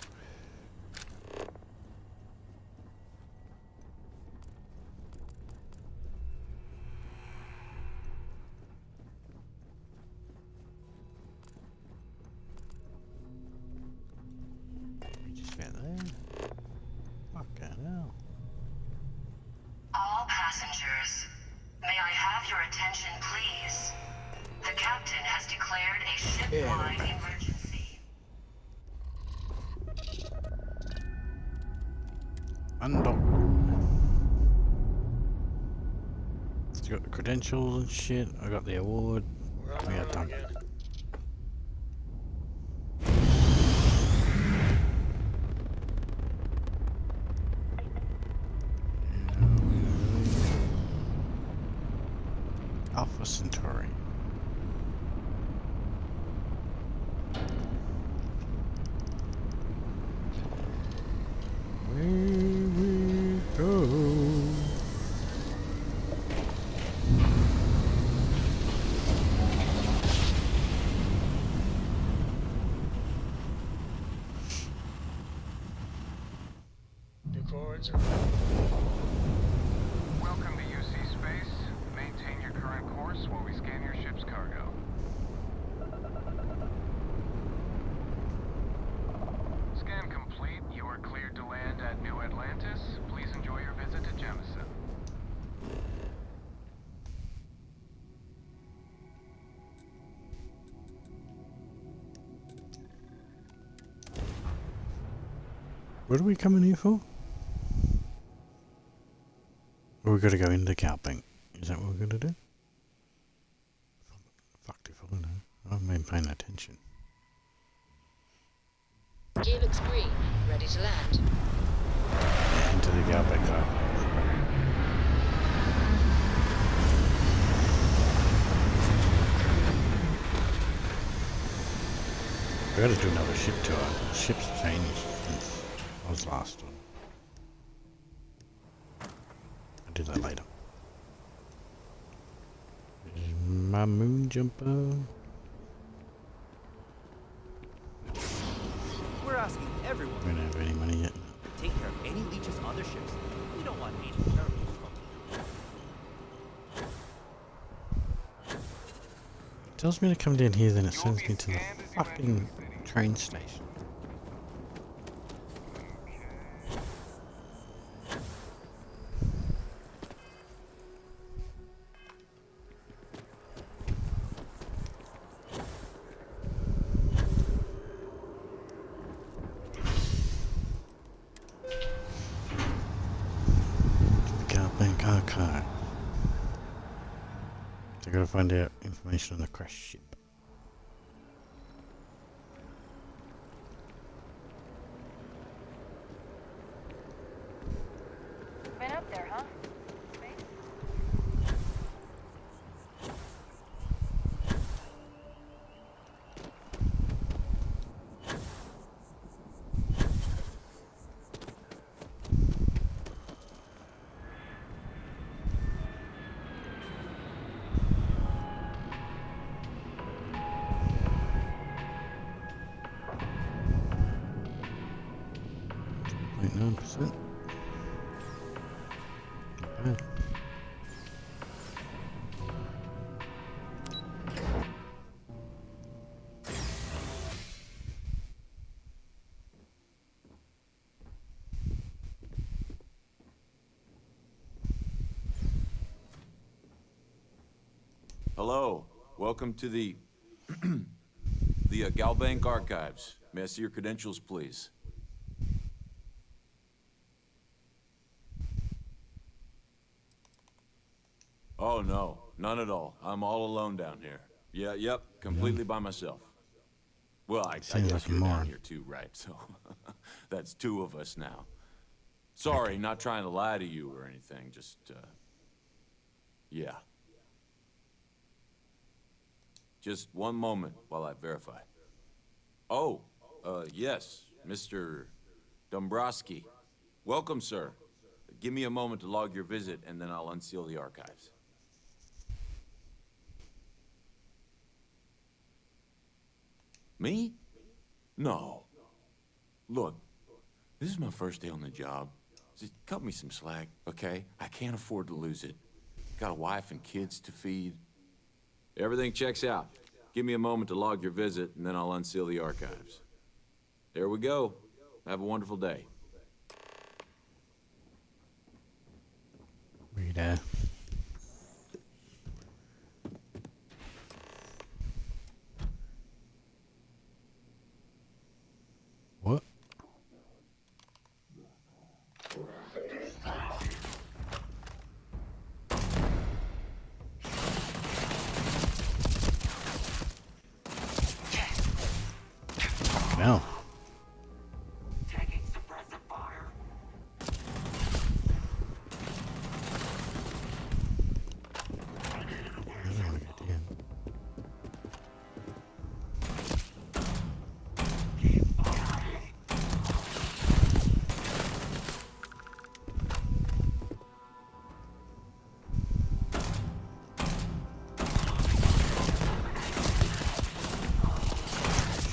We just went there. Fucking hell. All passengers, may I have your attention, please? The captain has declared a ship-wide emergency. Undock. You got the credentials and shit. I got the award. We are done. Alpha Centauri. Where we go? Welcome to UC Space. Maintain your current course while we scan your ship's cargo. What are we coming here for? We've got to go into the cow bank. Is that what we're going to do? Fucked if I know. I haven't been paying attention. Gear looks green. Ready to land. Into the cow bank. I got to do another ship tour. The ship's changed since I was last on. I'll do that later. There's my moon jumper. We're asking everyone. We don't have any money yet. Take care of any leeches on their ships. We don't want any terrible It tells me to come down here, then it sends me to the fucking train station. Archive. So I gotta find out information on the crashed ship. Been up there, huh? .9%. Not bad. Hello, welcome to the the Galbank Archives. May I see your credentials, please? Oh no, none at all. I'm all alone down here. Yeah, yep, completely by myself. Well, I guess like you're more. down here too, right? So that's two of us now. Sorry, not trying to lie to you or anything. Just, yeah. Just one moment while I verify. Oh, yes, Mr. Dombrowski. Welcome, sir. Give me a moment to log your visit, and then I'll unseal the archives. Me? No. Look, this is my first day on the job. Just cut me some slack, okay? I can't afford to lose it. Got a wife and kids to feed. Everything checks out. Give me a moment to log your visit, and then I'll unseal the archives. There we go. Have a wonderful day. Reader. What? No.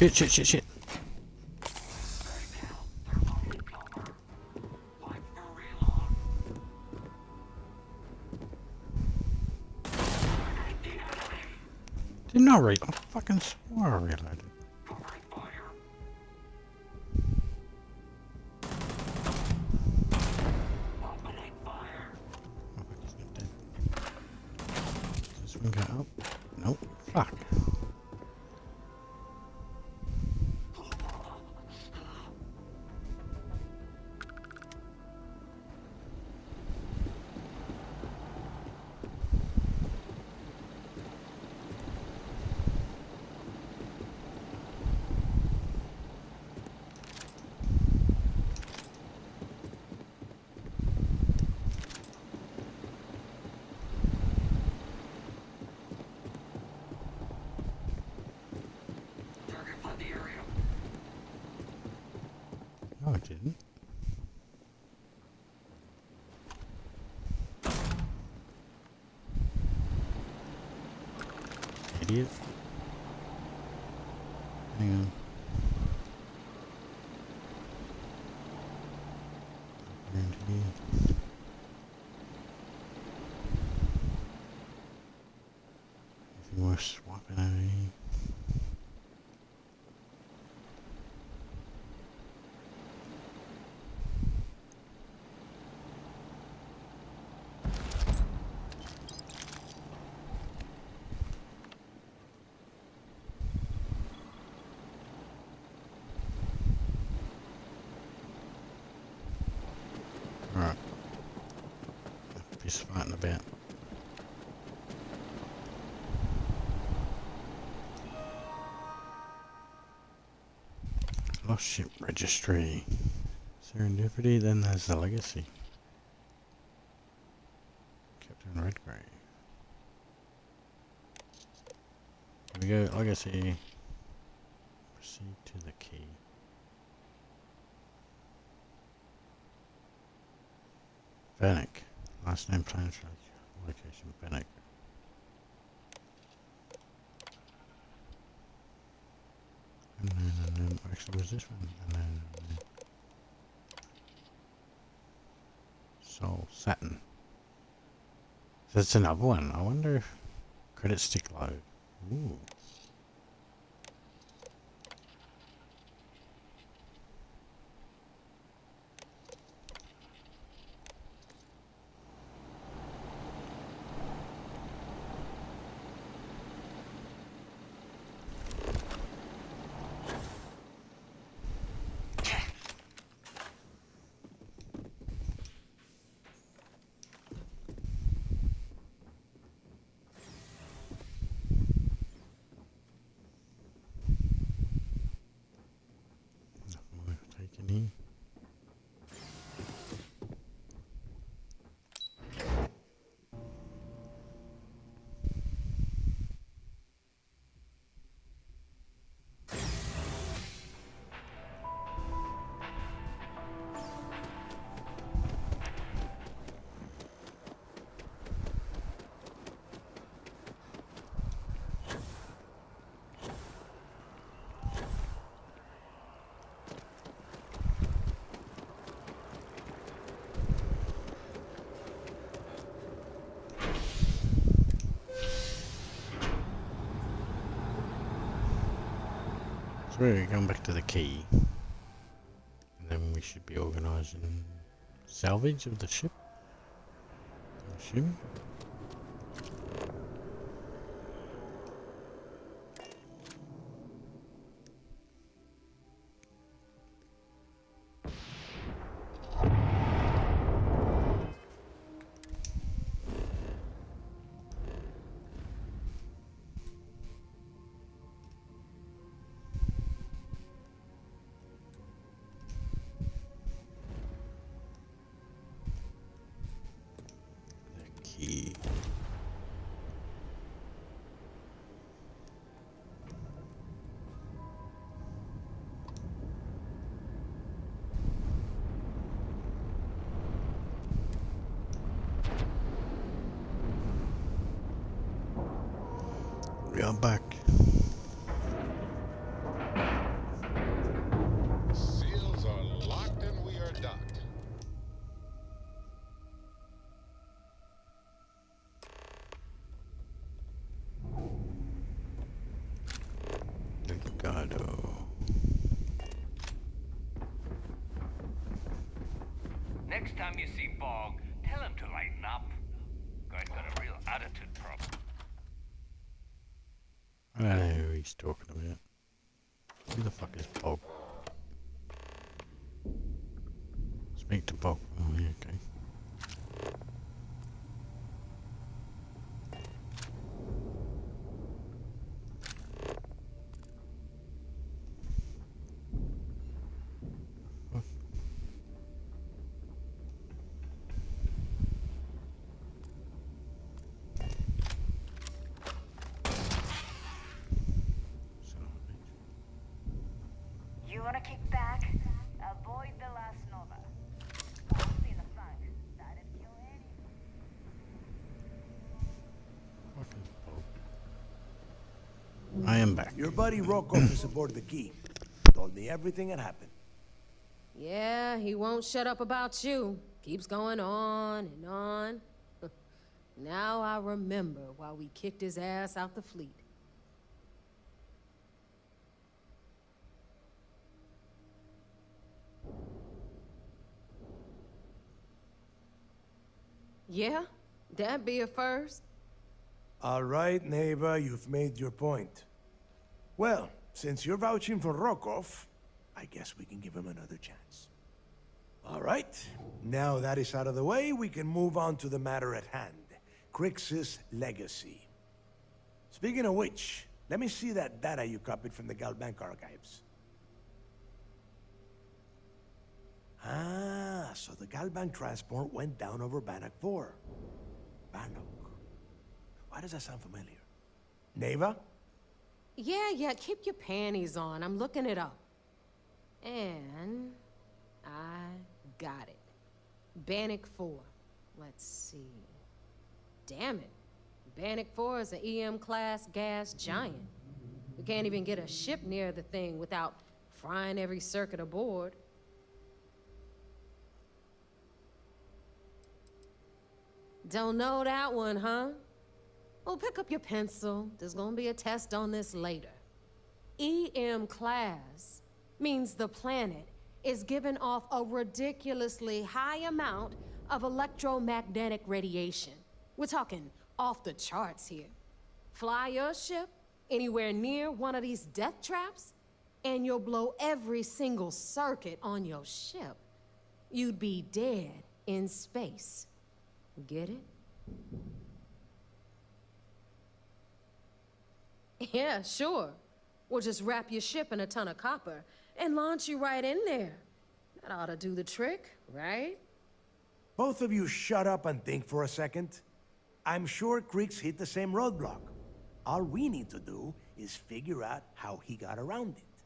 Shit. Did not read. I fucking swore I reloaded. Does this one go up? Nope. Fuck. didn't. Idiot. Hang on. Around here. Anything worth swapping out here? Alright. Fist fighting about. Lost ship registry. Serendipity, then there's the legacy. Captain Redgrave. Here we go, legacy. Proceed to the key. Bannock. Last name, plan, location, Bannock. And then, actually, was this one? And then, Soul, Saturn. So that's another one. I wonder if credit stick load. Ooh. So we're going back to the key. And then we should be organising salvage of the ship. I'm assuming. Key. We are back. Seals are locked and we are docked. Next time you see Bog, tell him to lighten up. Guy's got a real attitude problem. I don't know who he's talking about. Who the fuck is Bog? Speak to Bog. Oh, yeah, okay. You wanna kick back? Avoid the last back. Your buddy Rokov is aboard the Key. Told me everything that happened. Yeah, he won't shut up about you. Keeps going on and on. Now I remember why we kicked his ass out the fleet. Yeah, that'd be a first. All right, neighbor, you've made your point. Well, since you're vouching for Rokov, I guess we can give him another chance. All right, now that is out of the way, we can move on to the matter at hand. Crix's legacy. Speaking of which, let me see that data you copied from the Galbank archives. Ah, so the Galbank transport went down over Bannock 4. Bannock. Why does that sound familiar? Neva? Yeah, keep your panties on. I'm looking it up. And I got it. Bannock 4. Let's see. Damn it. Bannock 4 is an EM-class gas giant. We can't even get a ship near the thing without frying every circuit aboard. Don't know that one, huh? Well, pick up your pencil. There's gonna be a test on this later. EM class means the planet is giving off a ridiculously high amount of electromagnetic radiation. We're talking off the charts here. Fly your ship anywhere near one of these death traps, and you'll blow every single circuit on your ship. You'd be dead in space. Get it? Yeah, sure. We'll just wrap your ship in a ton of copper and launch you right in there. That ought to do the trick, right? Both of you shut up and think for a second. I'm sure Crix hit the same roadblock. All we need to do is figure out how he got around it.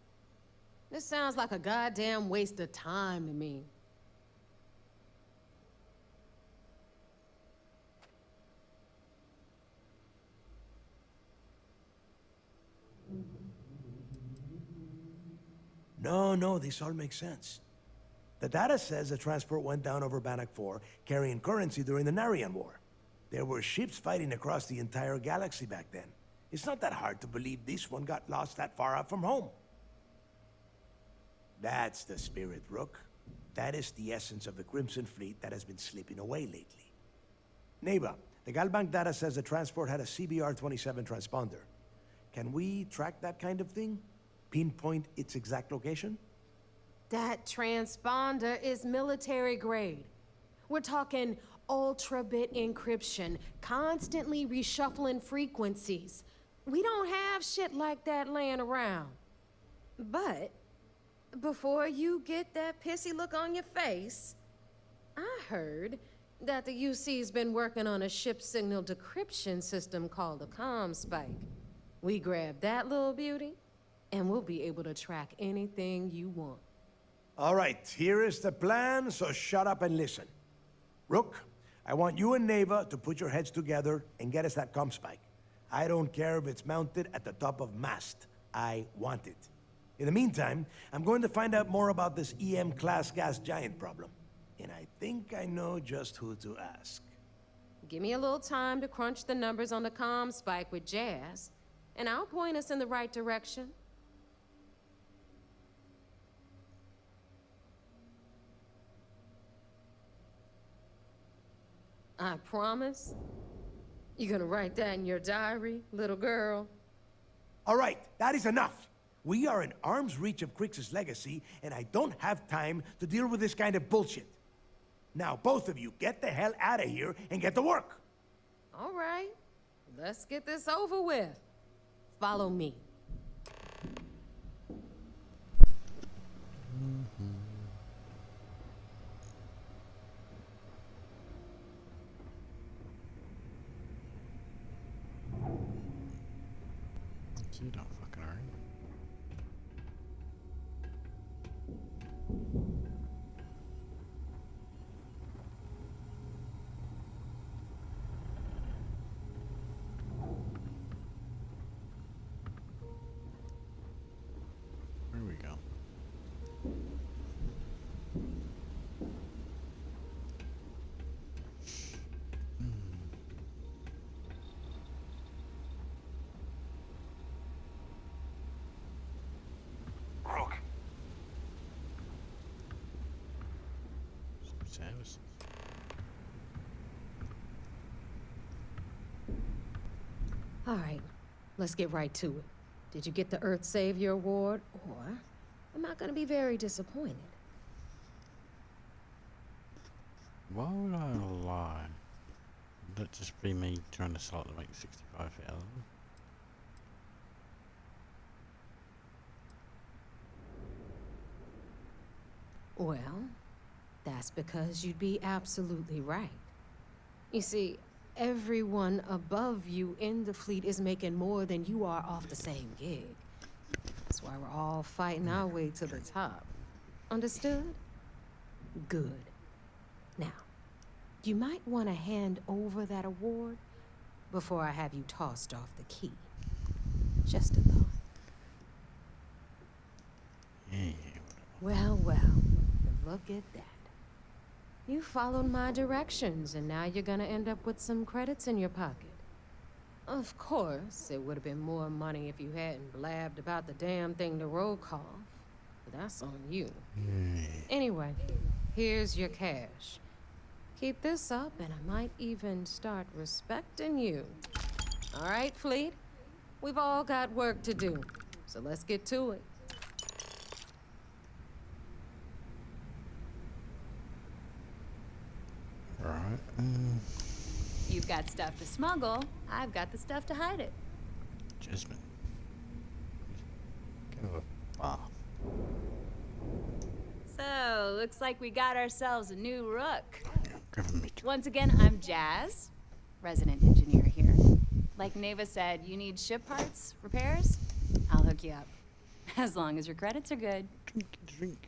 This sounds like a goddamn waste of time to me. No, this all makes sense. The data says the transport went down over Bannock 4, carrying currency during the Narian War. There were ships fighting across the entire galaxy back then. It's not that hard to believe this one got lost that far out from home. That's the spirit, Rook. That is the essence of the Crimson Fleet that has been slipping away lately. Neva, the Galbank data says the transport had a CBR-27 transponder. Can we track that kind of thing? Pinpoint its exact location? That transponder is military grade. We're talking ultra-bit encryption, constantly reshuffling frequencies. We don't have shit like that laying around. But before you get that pissy look on your face, I heard that the UC's been working on a ship signal decryption system called a ComSpike. We grab that little beauty, and we'll be able to track anything you want. All right, here is the plan, so shut up and listen. Rook, I want you and Neva to put your heads together and get us that ComSpike. I don't care if it's mounted at the top of mast. I want it. In the meantime, I'm going to find out more about this EM-class gas giant problem. And I think I know just who to ask. Give me a little time to crunch the numbers on the ComSpike with Jazz, and I'll point us in the right direction. I promise. You gonna write that in your diary, little girl? All right, that is enough. We are in arm's reach of Crix's legacy, and I don't have time to deal with this kind of bullshit. Now, both of you, get the hell out of here and get to work. All right, let's get this over with. Follow me. You don't fucking hurry. services. All right, let's get right to it. Did you get the Earth Savior Award, or am I gonna be very disappointed? Why would I lie? Would that just be me trying to sell it to make 65,000? Well, that's because you'd be absolutely right. You see, everyone above you in the fleet is making more than you are off the same gig. That's why we're all fighting our way to the top. Understood? Good. Now, you might want to hand over that award before I have you tossed off the key. Just a thought. Yeah. Well, look at that. You followed my directions, and now you're gonna end up with some credits in your pocket. Of course, it would have been more money if you hadn't blabbed about the damn thing to roll call. But that's on you. Anyway, here's your cash. Keep this up, and I might even start respecting you. All right, Fleet? We've all got work to do, so let's get to it. Right. You've got stuff to smuggle. I've got the stuff to hide it. Jasmine. Kind of a bar. So, looks like we got ourselves a new rook. Grabbing me. Once again, I'm Jazz, resident engineer here. Like Neva said, you need ship parts, repairs? I'll hook you up. As long as your credits are good. Drink.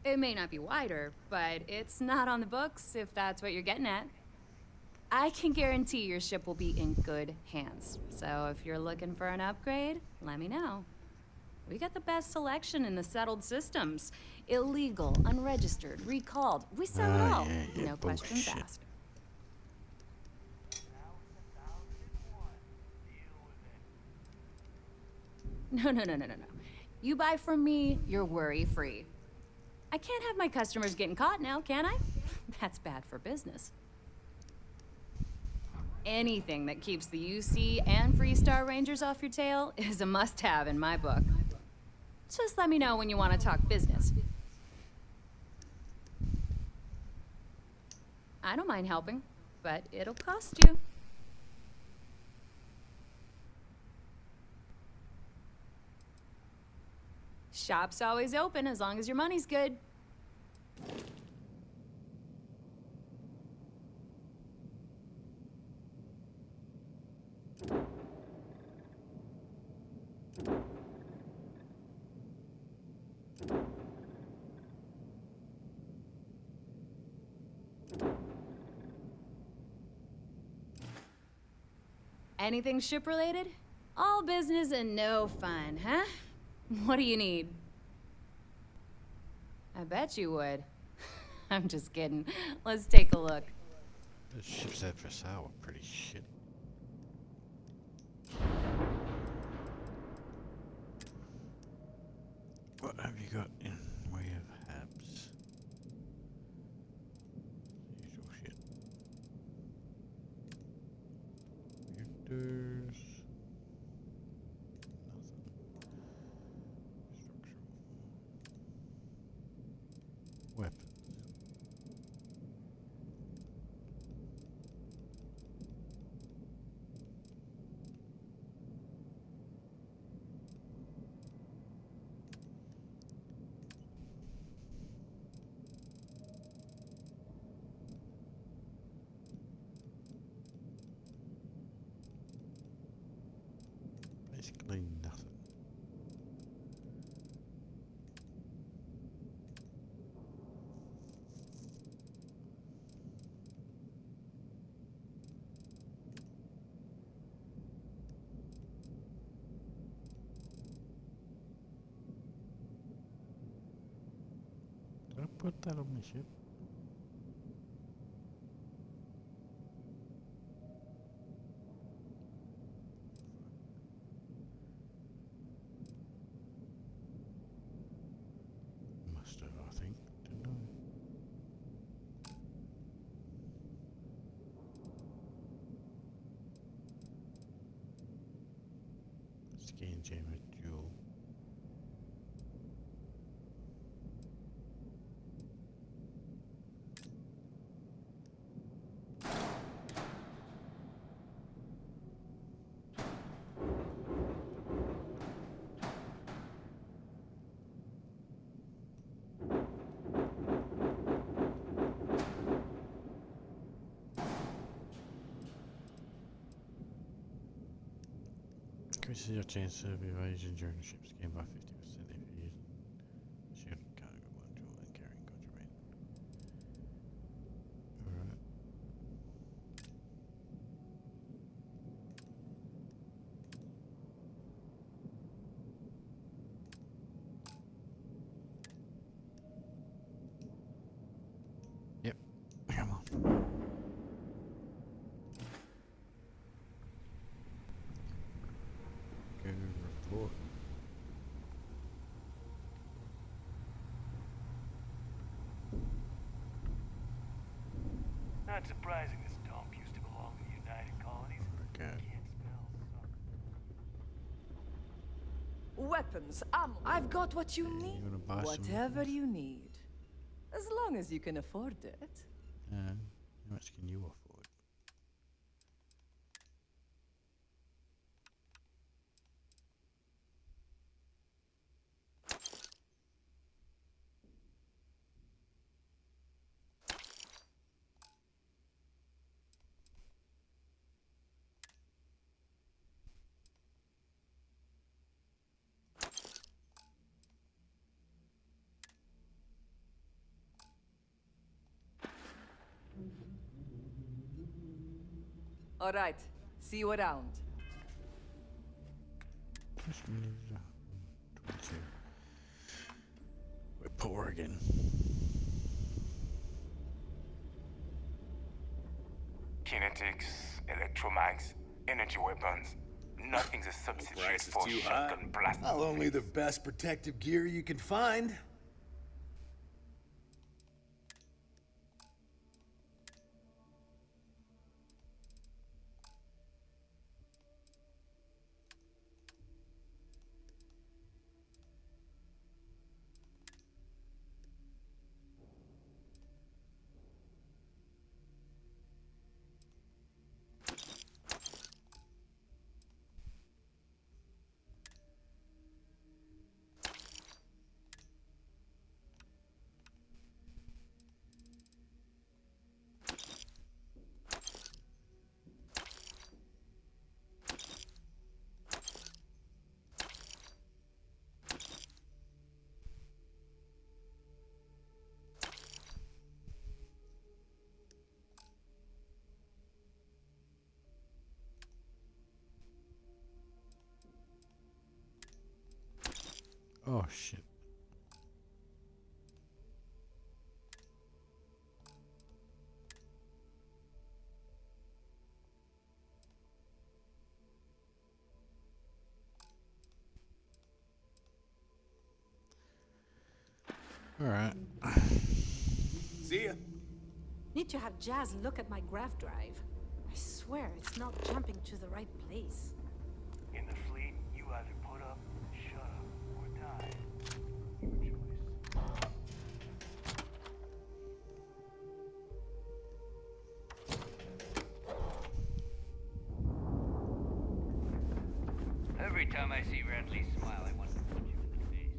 It may not be wider, but it's not on the books if that's what you're getting at. I can guarantee your ship will be in good hands. So if you're looking for an upgrade, let me know. We got the best selection in the settled systems. Illegal, unregistered, recalled. We sell it all. Yeah, No questions bullshit. asked. No. You buy from me, you're worry-free. I can't have my customers getting caught now, can I? That's bad for business. Anything that keeps the UC and Freestar Rangers off your tail is a must-have in my book. Just let me know when you want to talk business. I don't mind helping, but it'll cost you. Shop's always open as long as your money's good. Anything ship-related? All business and no fun, huh? What do you need? I bet you would. I'm just kidding. Let's take a look. The ships out for sale were pretty shit. What have you got in way of habs? Usual shit. Reactors. Weapons. Basically nothing. Did I put that on my ship? Scan jammer jewel. Increases your chance of evasion during the ship's game by 50% if you're using shield cargo module and carrying contraband. Alright. Yep. Come on. Go report. Not surprising this dump used to belong to the United Colonies. Okay. Can't spell something. Weapons, ammo. I've got what you need. You wanna buy some Whatever weapons? you need. As long as you can afford it. How much can you afford? All right. See you around. Which one is that? 22. We're poor again. Kinetics, electromags, energy weapons. Nothing's a substitute Price is for too high. shotgun blast. Not only the best protective gear you can find. Oh shit. Alright. See ya. Need to have Jazz look at my graph drive. I swear it's not jumping to the right place. In the fleet, you either put up, shut up, or die. Your choice. Every time I see Radley smile, I want to punch him in the face.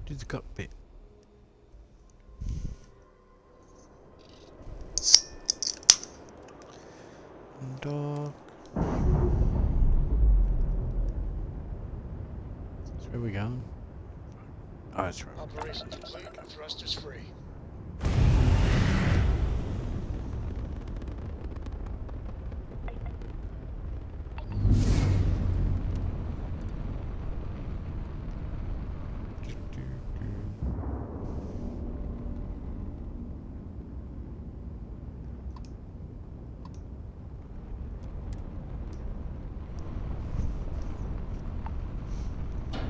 To the cockpit. Dog. That's where we going? Oh, that's right. Operation complete. Thrusters free.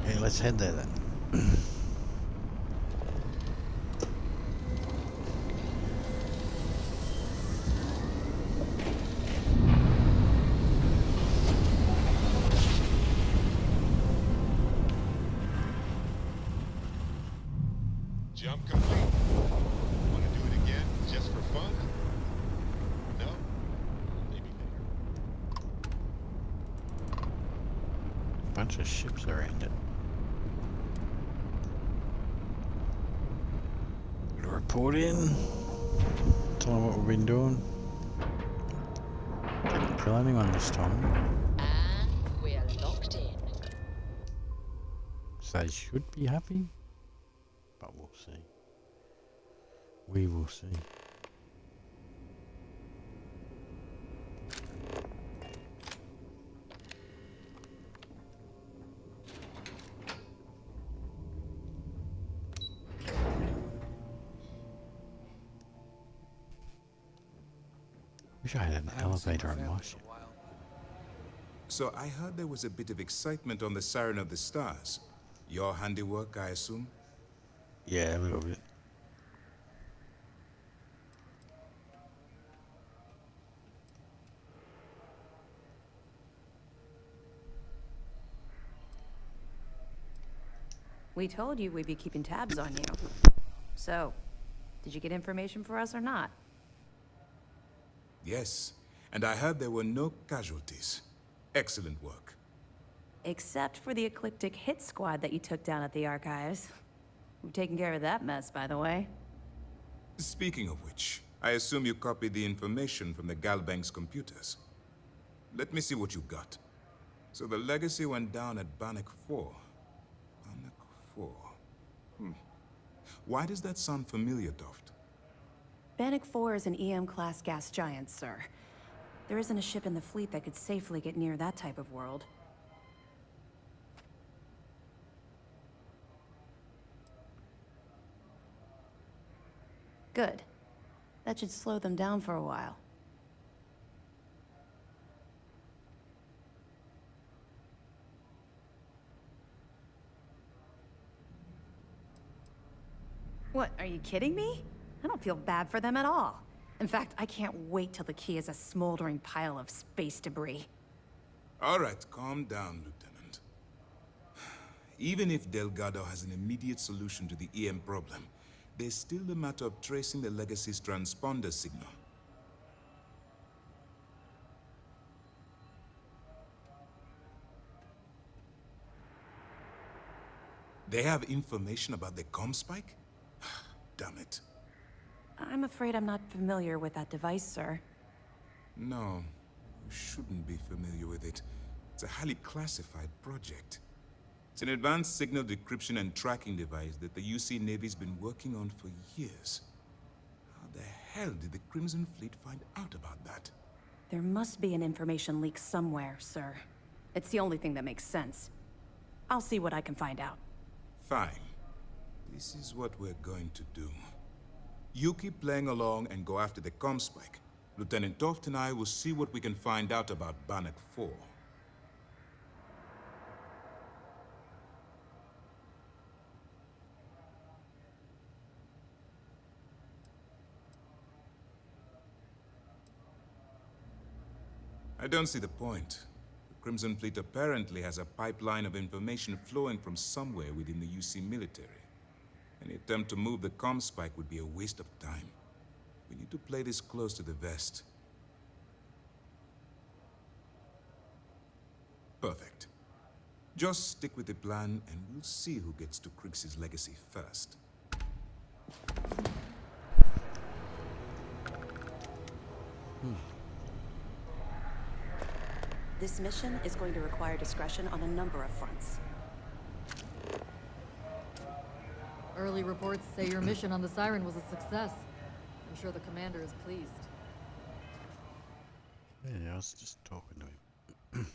Okay, let's head there then. Jump complete. Want to do it again just for fun? No? Maybe later. Bunch of ships around it. Gonna report in. Tell them what we've been doing. Didn't kill anyone this time. And we're locked in. So they should be happy. But we'll see. We will see. Wish I had an elevator on my ship. So I heard there was a bit of excitement on the Siren of the Stars. Your handiwork, I assume? Yeah, a little bit. We told you we'd be keeping tabs on you. So, did you get information for us or not? Yes, and I heard there were no casualties. Excellent work. Except for the eclectic hit squad that you took down at the archives. We've taken care of that mess, by the way. Speaking of which, I assume you copied the information from the Galbank's computers. Let me see what you got. So the legacy went down at Bannock 4. Bannock 4. Why does that sound familiar, Toft? Bannock 4 is an EM-class gas giant, sir. There isn't a ship in the fleet that could safely get near that type of world. Good. That should slow them down for a while. What, are you kidding me? I don't feel bad for them at all. In fact, I can't wait till the key is a smoldering pile of space debris. All right, calm down, Lieutenant. Even if Delgado has an immediate solution to the EM problem, there's still the matter of tracing the Legacy's transponder signal. They have information about the comm spike? Damn it. I'm afraid I'm not familiar with that device, sir. No, you shouldn't be familiar with it. It's a highly classified project. It's an advanced signal decryption and tracking device that the UC Navy's been working on for years. How the hell did the Crimson Fleet find out about that? There must be an information leak somewhere, sir. It's the only thing that makes sense. I'll see what I can find out. Fine. This is what we're going to do. You keep playing along and go after the comm spike. Lieutenant Toft and I will see what we can find out about Bannock 4. I don't see the point. The Crimson Fleet apparently has a pipeline of information flowing from somewhere within the UC military. Any attempt to move the comm spike would be a waste of time. We need to play this close to the vest. Perfect. Just stick with the plan and we'll see who gets to Krix's legacy first. This mission is going to require discretion on a number of fronts. Early reports say your mission on the Siren was a success. I'm sure the commander is pleased. Yeah, I was just talking to him.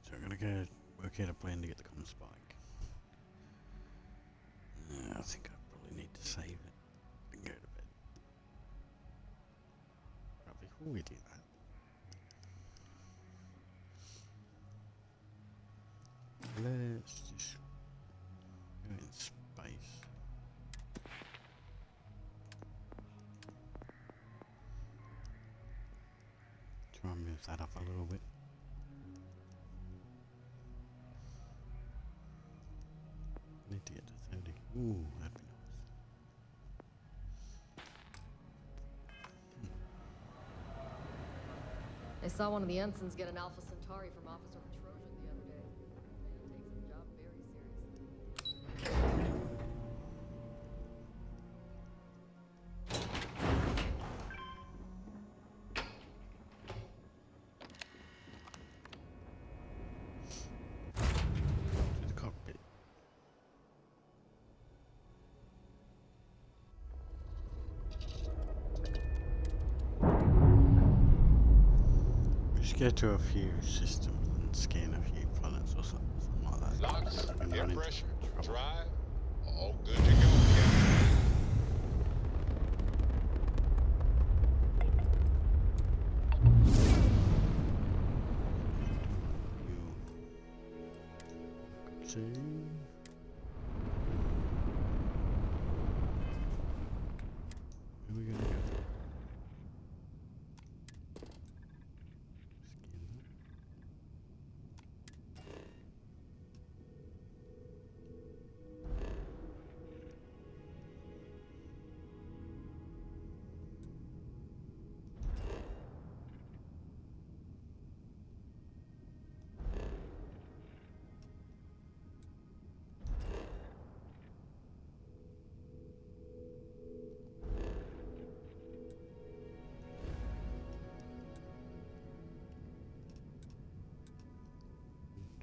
So I'm gonna go work out a plan to get the comm spike. I think I probably need to save it and go to bed. But before we do that, let's just go in space. Try and move that up a little bit. to get to 30. Ooh, that'd be nice. I saw one of the ensigns get an Alpha Centauri from Officer Petrosian the other day. Man takes his job very seriously. The cockpit. Just go to a few systems and scan a few planets or something like that. Locks, And air run into pressure, trouble. drive, all good to go, Captain. See? Where are we gonna go? Scan that.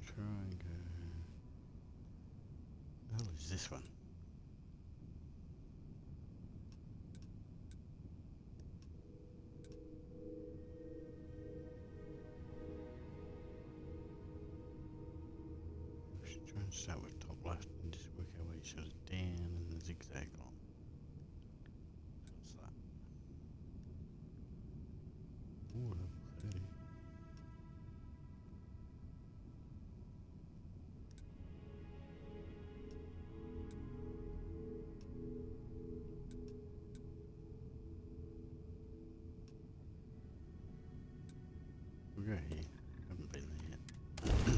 Try and go. The hell is this one? We should try and start with top left and just work our way sort of down and then zigzag on. What's that? Ooh, level 30. We'll go here. Haven't been there yet.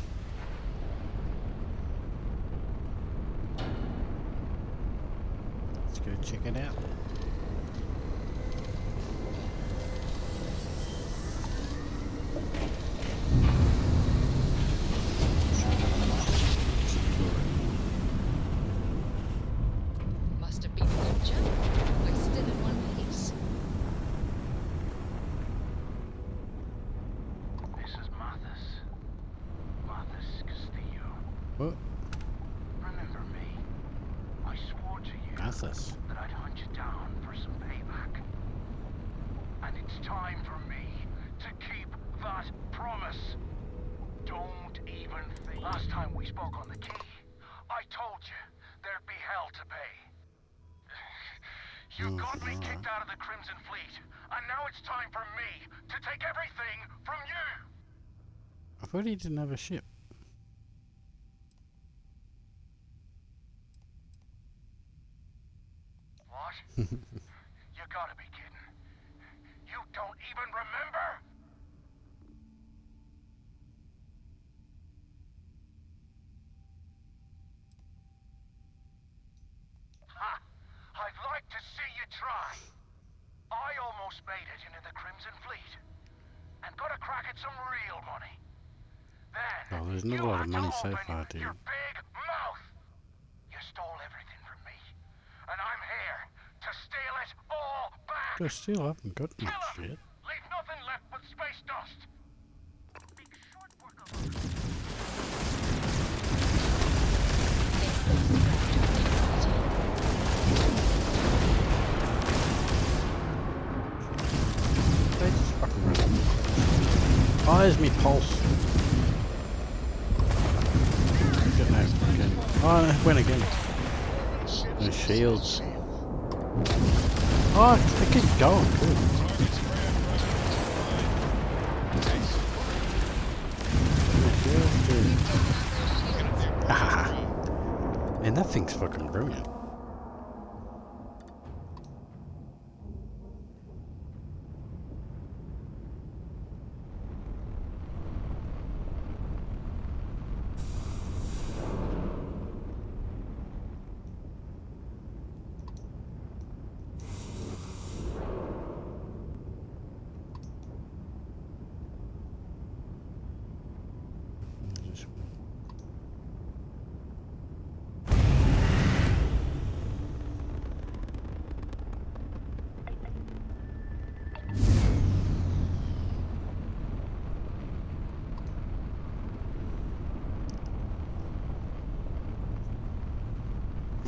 Let's go check it out. Must have been a good jump. We're still in one piece. This is Mathis. Mathis Castillo. What? Remember me? I swore to you Mathis. that I'd hunt you down for some payback. And it's time for me to keep that promise. Don't even think. Last time we spoke on the key, I told you there'd be hell to pay. You got me kicked out of the Crimson Fleet, and now it's time for me to take everything from you. I thought he didn't have a ship. What? You gotta be kidding. You don't even remember? Ha! I'd like to see you try. I almost made it into the Crimson Fleet and got a crack at some real money. Then Oh, there's not a lot of money so far, dude. your big mouth. You stole everything from me, and I'm here to steal it all back. I still haven't got much yet. Leave nothing left but space dust. Make short work of it. They just fucking run. Oh, there's me pulse. Get no fucking. Oh, it went again. No shields. Oh, they keep going, good. Man, that thing's fucking brilliant.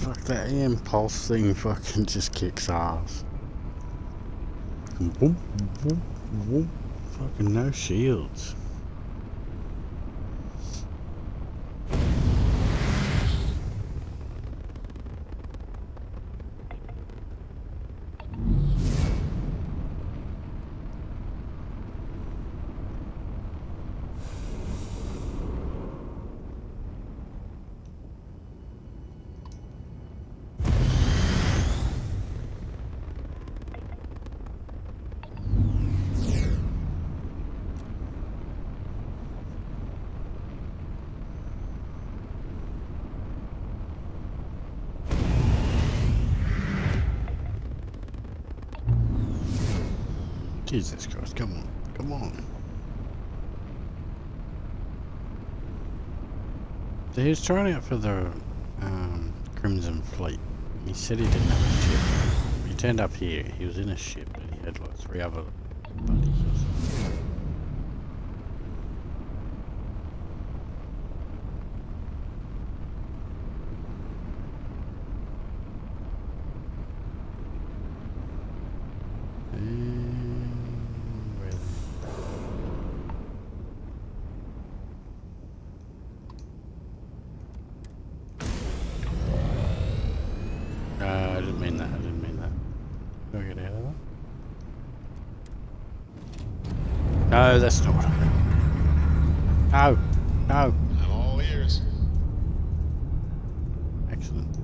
Fuck, that impulse thing fucking just kicks ass. Boom, boom, boom. Fucking no shields. Jesus Christ, come on, come on. So he was trying out for the Crimson Fleet. He said he didn't have a ship. He turned up here, he was in a ship, and he had like 3 other buddies or something. I didn't mean that, I didn't mean that. Can I get out of that? No, that's not what I meant. No, no. I'm all ears. Excellent.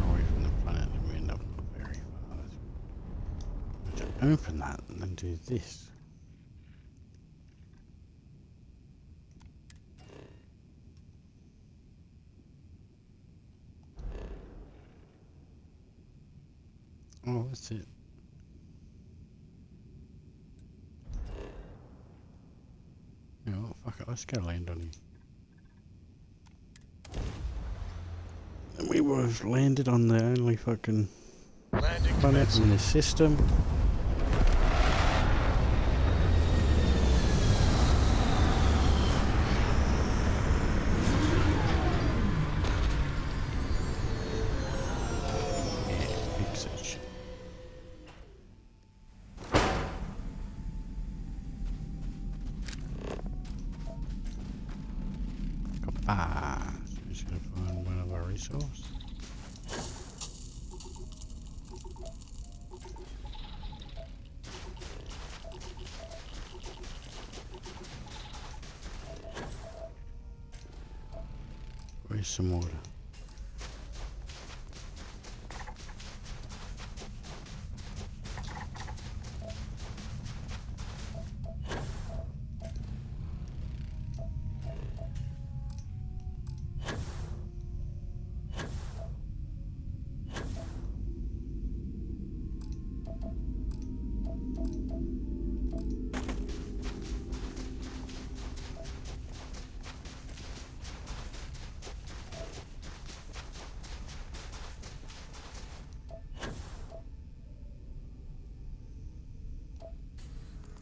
Away from the planet, and we end up not very far. Open that and then do this. Oh, that's it. You know what, fuck it, let's go land on him. And we were landed on the only fucking planet in this system. So we should find one of our resources. Where's some water?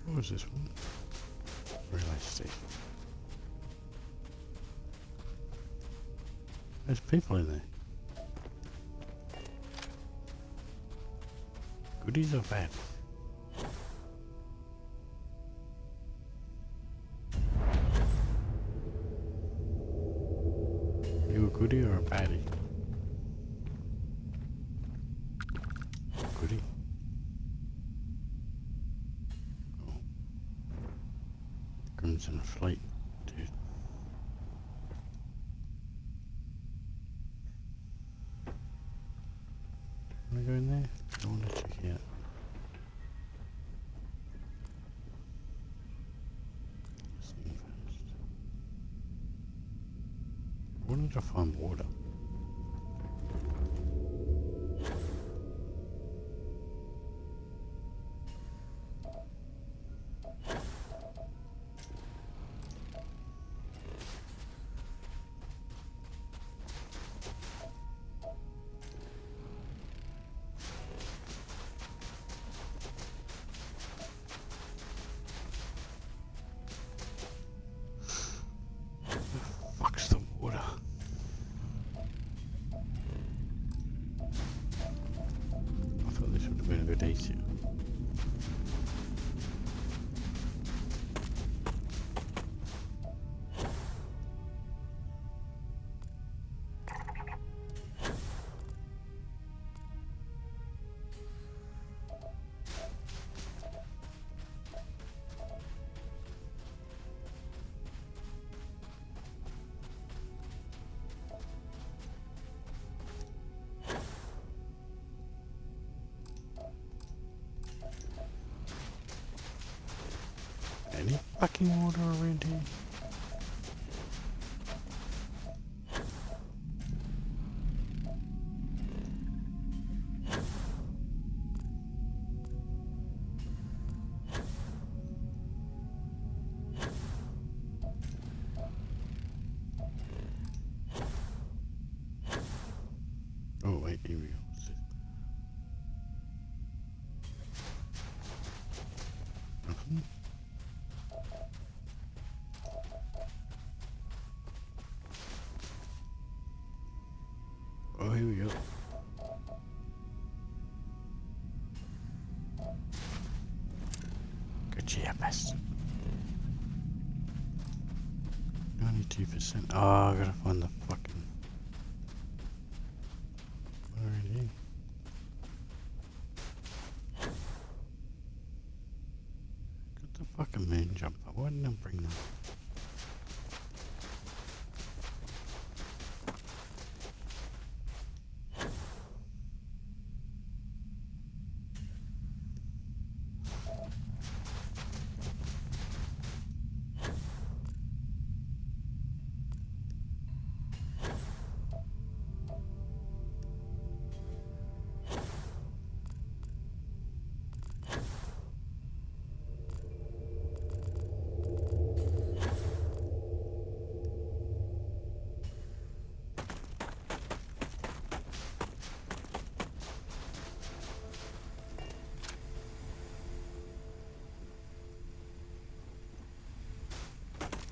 What was this one? Relay station. There's people in there. Goodies or bad? You a goodie or a baddie? Goodie. Oh. Crimson Fleet, dude. Wanna go in there? I wanna check it out. I wanted to find water. days here. Any fucking water around here? Oh wait, here we go. Nothing. Oh, here we go. Good job, bastard. 92%. Oh, I gotta find the fucking. Where are you? Got the fucking moon jumper. Why didn't I bring that?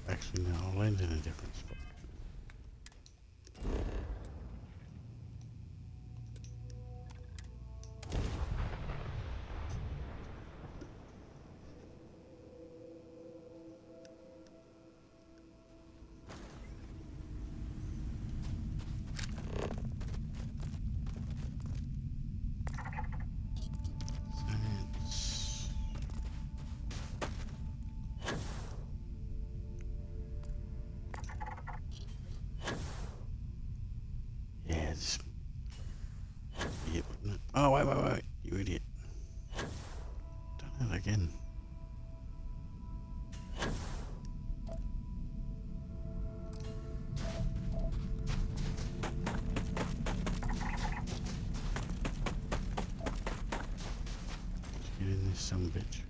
Actually, no, I'll land in a different spot. Science. Yeah, this. Yeah, wouldn't it? Oh, wait, you idiot. Done it again. Get in this son of a bitch.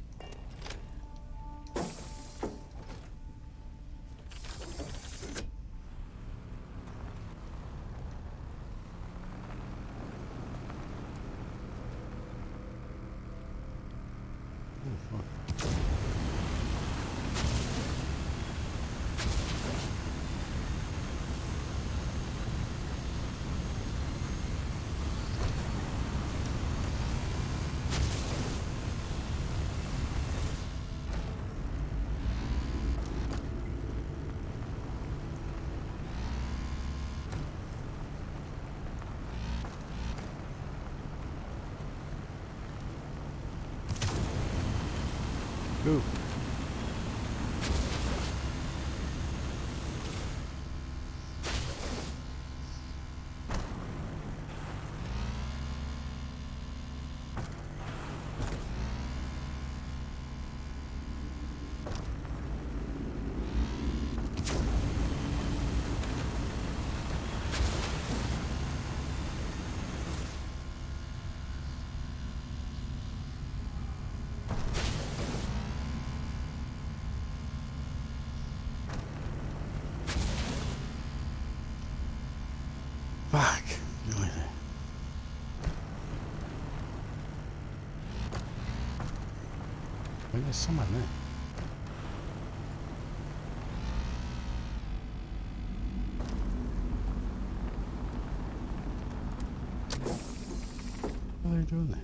Oh, fuck. Go. Fuck. Nearly there. Wait, there's someone there. What are they doing there?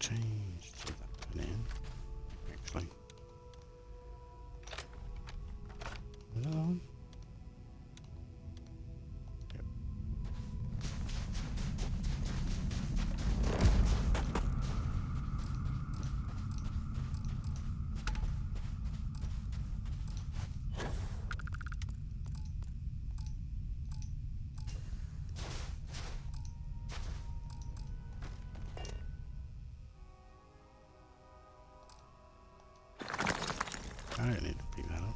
changed so that went in. Actually. Another one? Yep. I don't need to pick that up.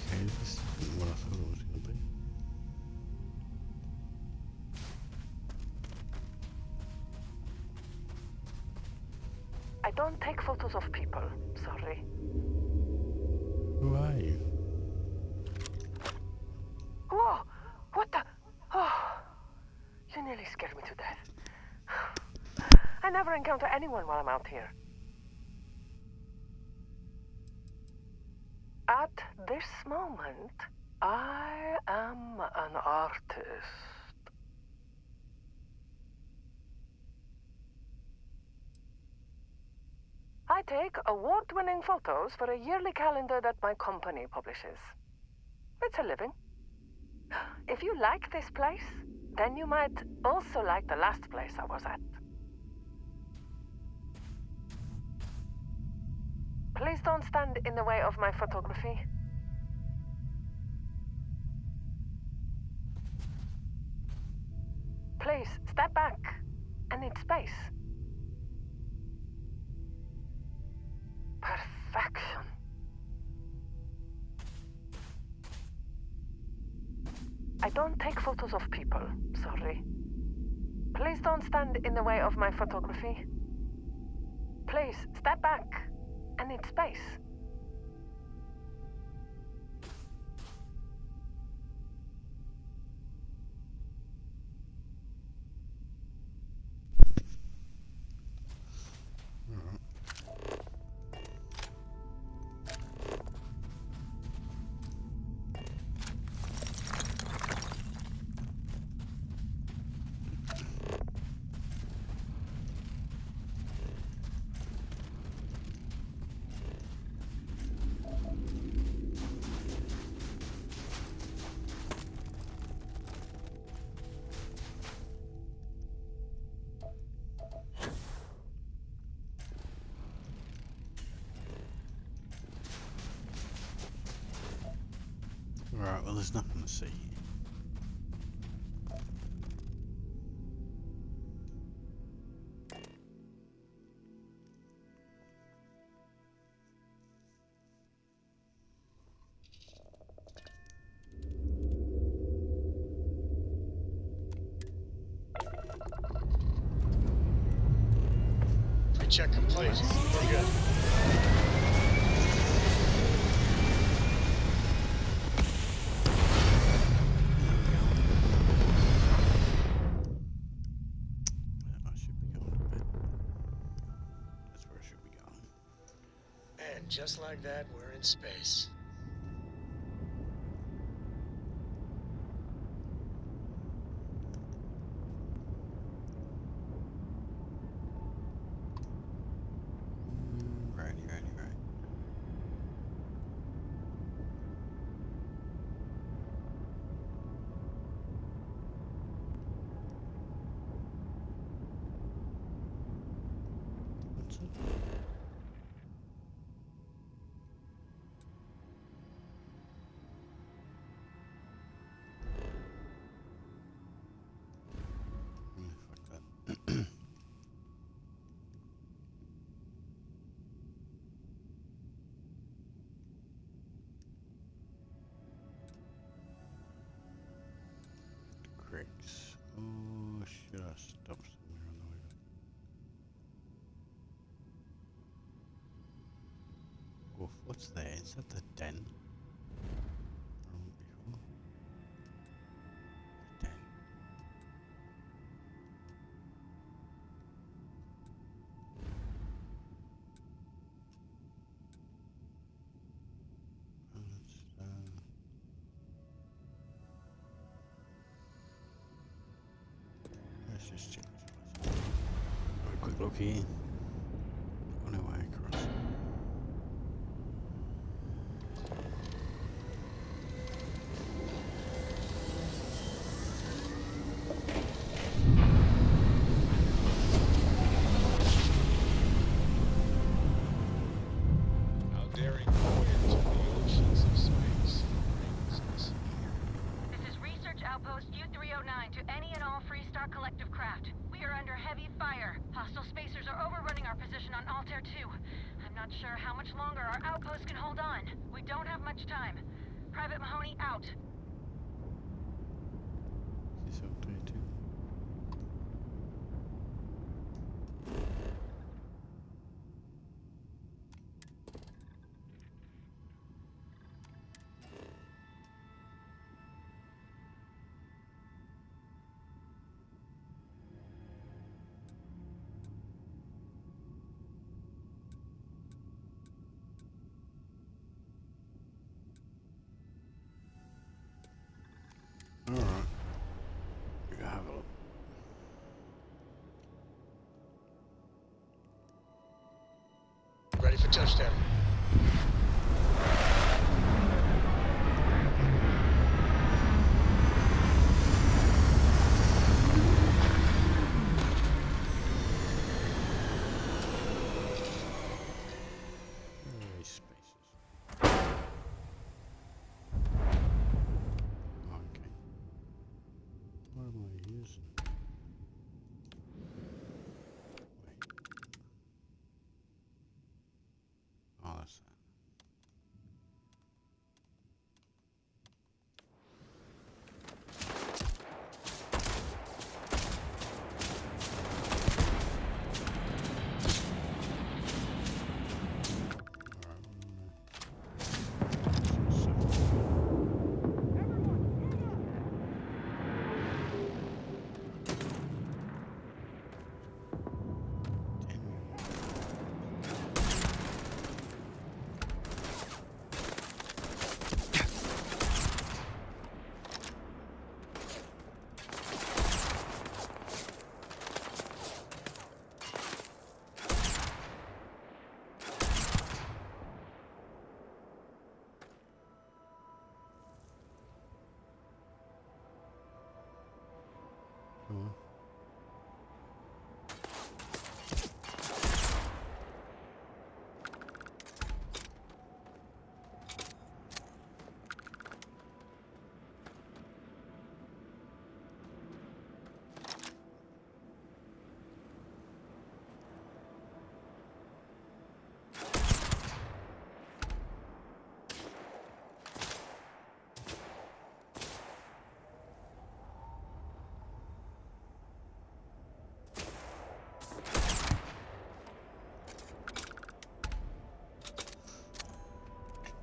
Okay, this isn't what I thought it was going to be. I don't take photos of people, sorry. Who are you? Whoa! What the? Oh, you nearly scared me to death. I never encounter anyone while I'm out here. At this moment, I am an artist. I take award-winning photos for a yearly calendar that my company publishes. It's a living. If you like this place, then you might also like the last place I was at. Please don't stand in the way of my photography. Please, step back. I need space. Perfection. I don't take photos of people, sorry. Please don't stand in the way of my photography. Please, step back. I need space. Right, well, there's nothing to see. Pre-check complete. We're good. I should be going to bed. That's where I should be going. And just like that, we're in space. Righty. What's it? Fuck that. Cricks. Oh, should I stop somewhere on the way? Oh, what's there? Is that the den? Before? The den. Let's just check. Have a quick look here. On our way across. How daring voyage of the oceans of space brings us here. This is Research Outpost U-309 to any and all Freestar Collective craft. We are under heavy fire. Hostile spacers are overrunning our position on Altair 2. I'm not sure how much longer our outpost can hold on. We don't have much time. Private Mahoney out. Is this Altair too? Alright. We can have a look. Ready for touchdown. These spaces. Okay. What am I using? Wait. Oh, that's that. Come on.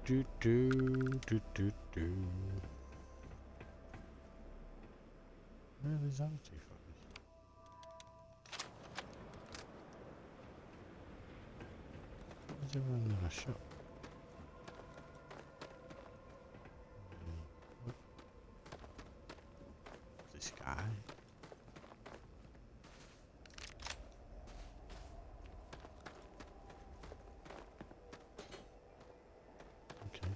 Do do do do do. Where are these other two fuckers? Where's everyone in a shop? What? This guy? Okay.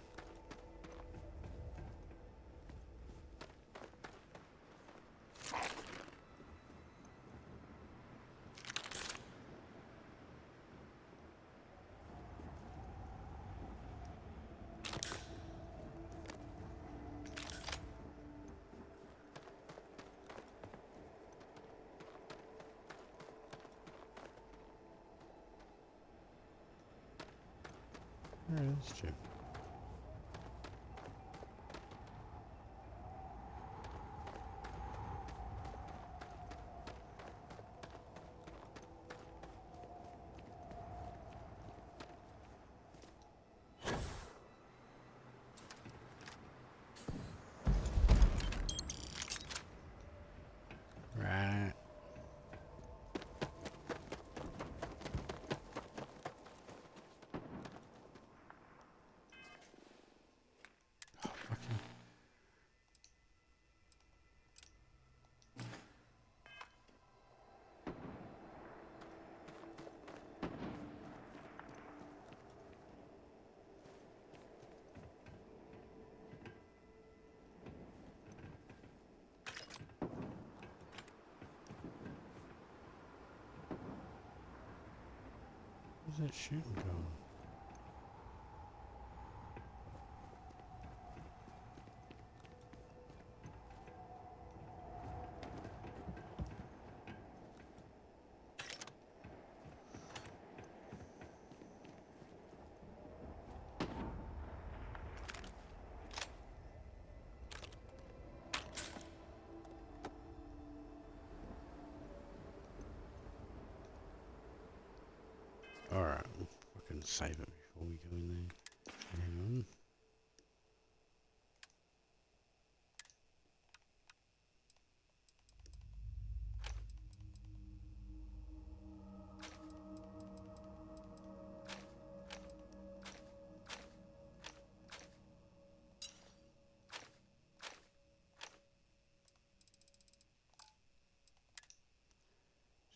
Yeah, that's true. Where's that shooting going? Alright, we'll fucking save it before we go in there. Hang on.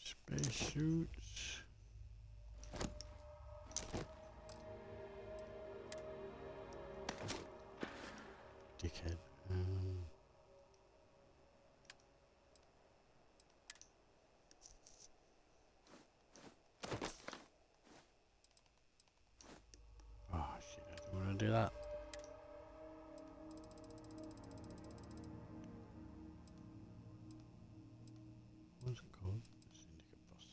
Spacesuits. Dickhead. Oh shit, I don't want to do that. What's it called? Syndicate boss.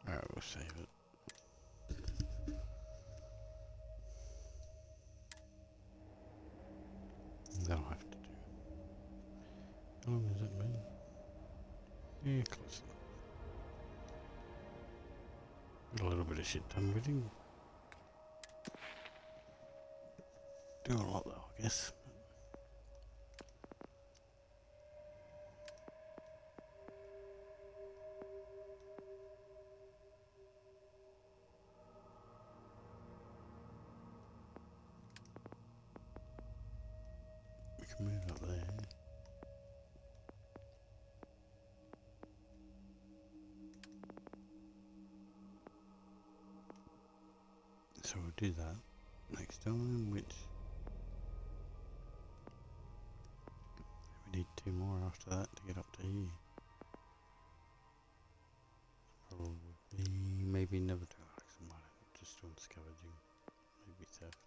Alright, we'll save it. That'll have to do. How long has that been? Yeah, close enough. Got a little bit of shit done with him. Doing a lot though, I guess. We can move up there. So we'll do that next time, which we need 2 more after that to get up to here. Probably, maybe never do like some just on scavenging, maybe theft.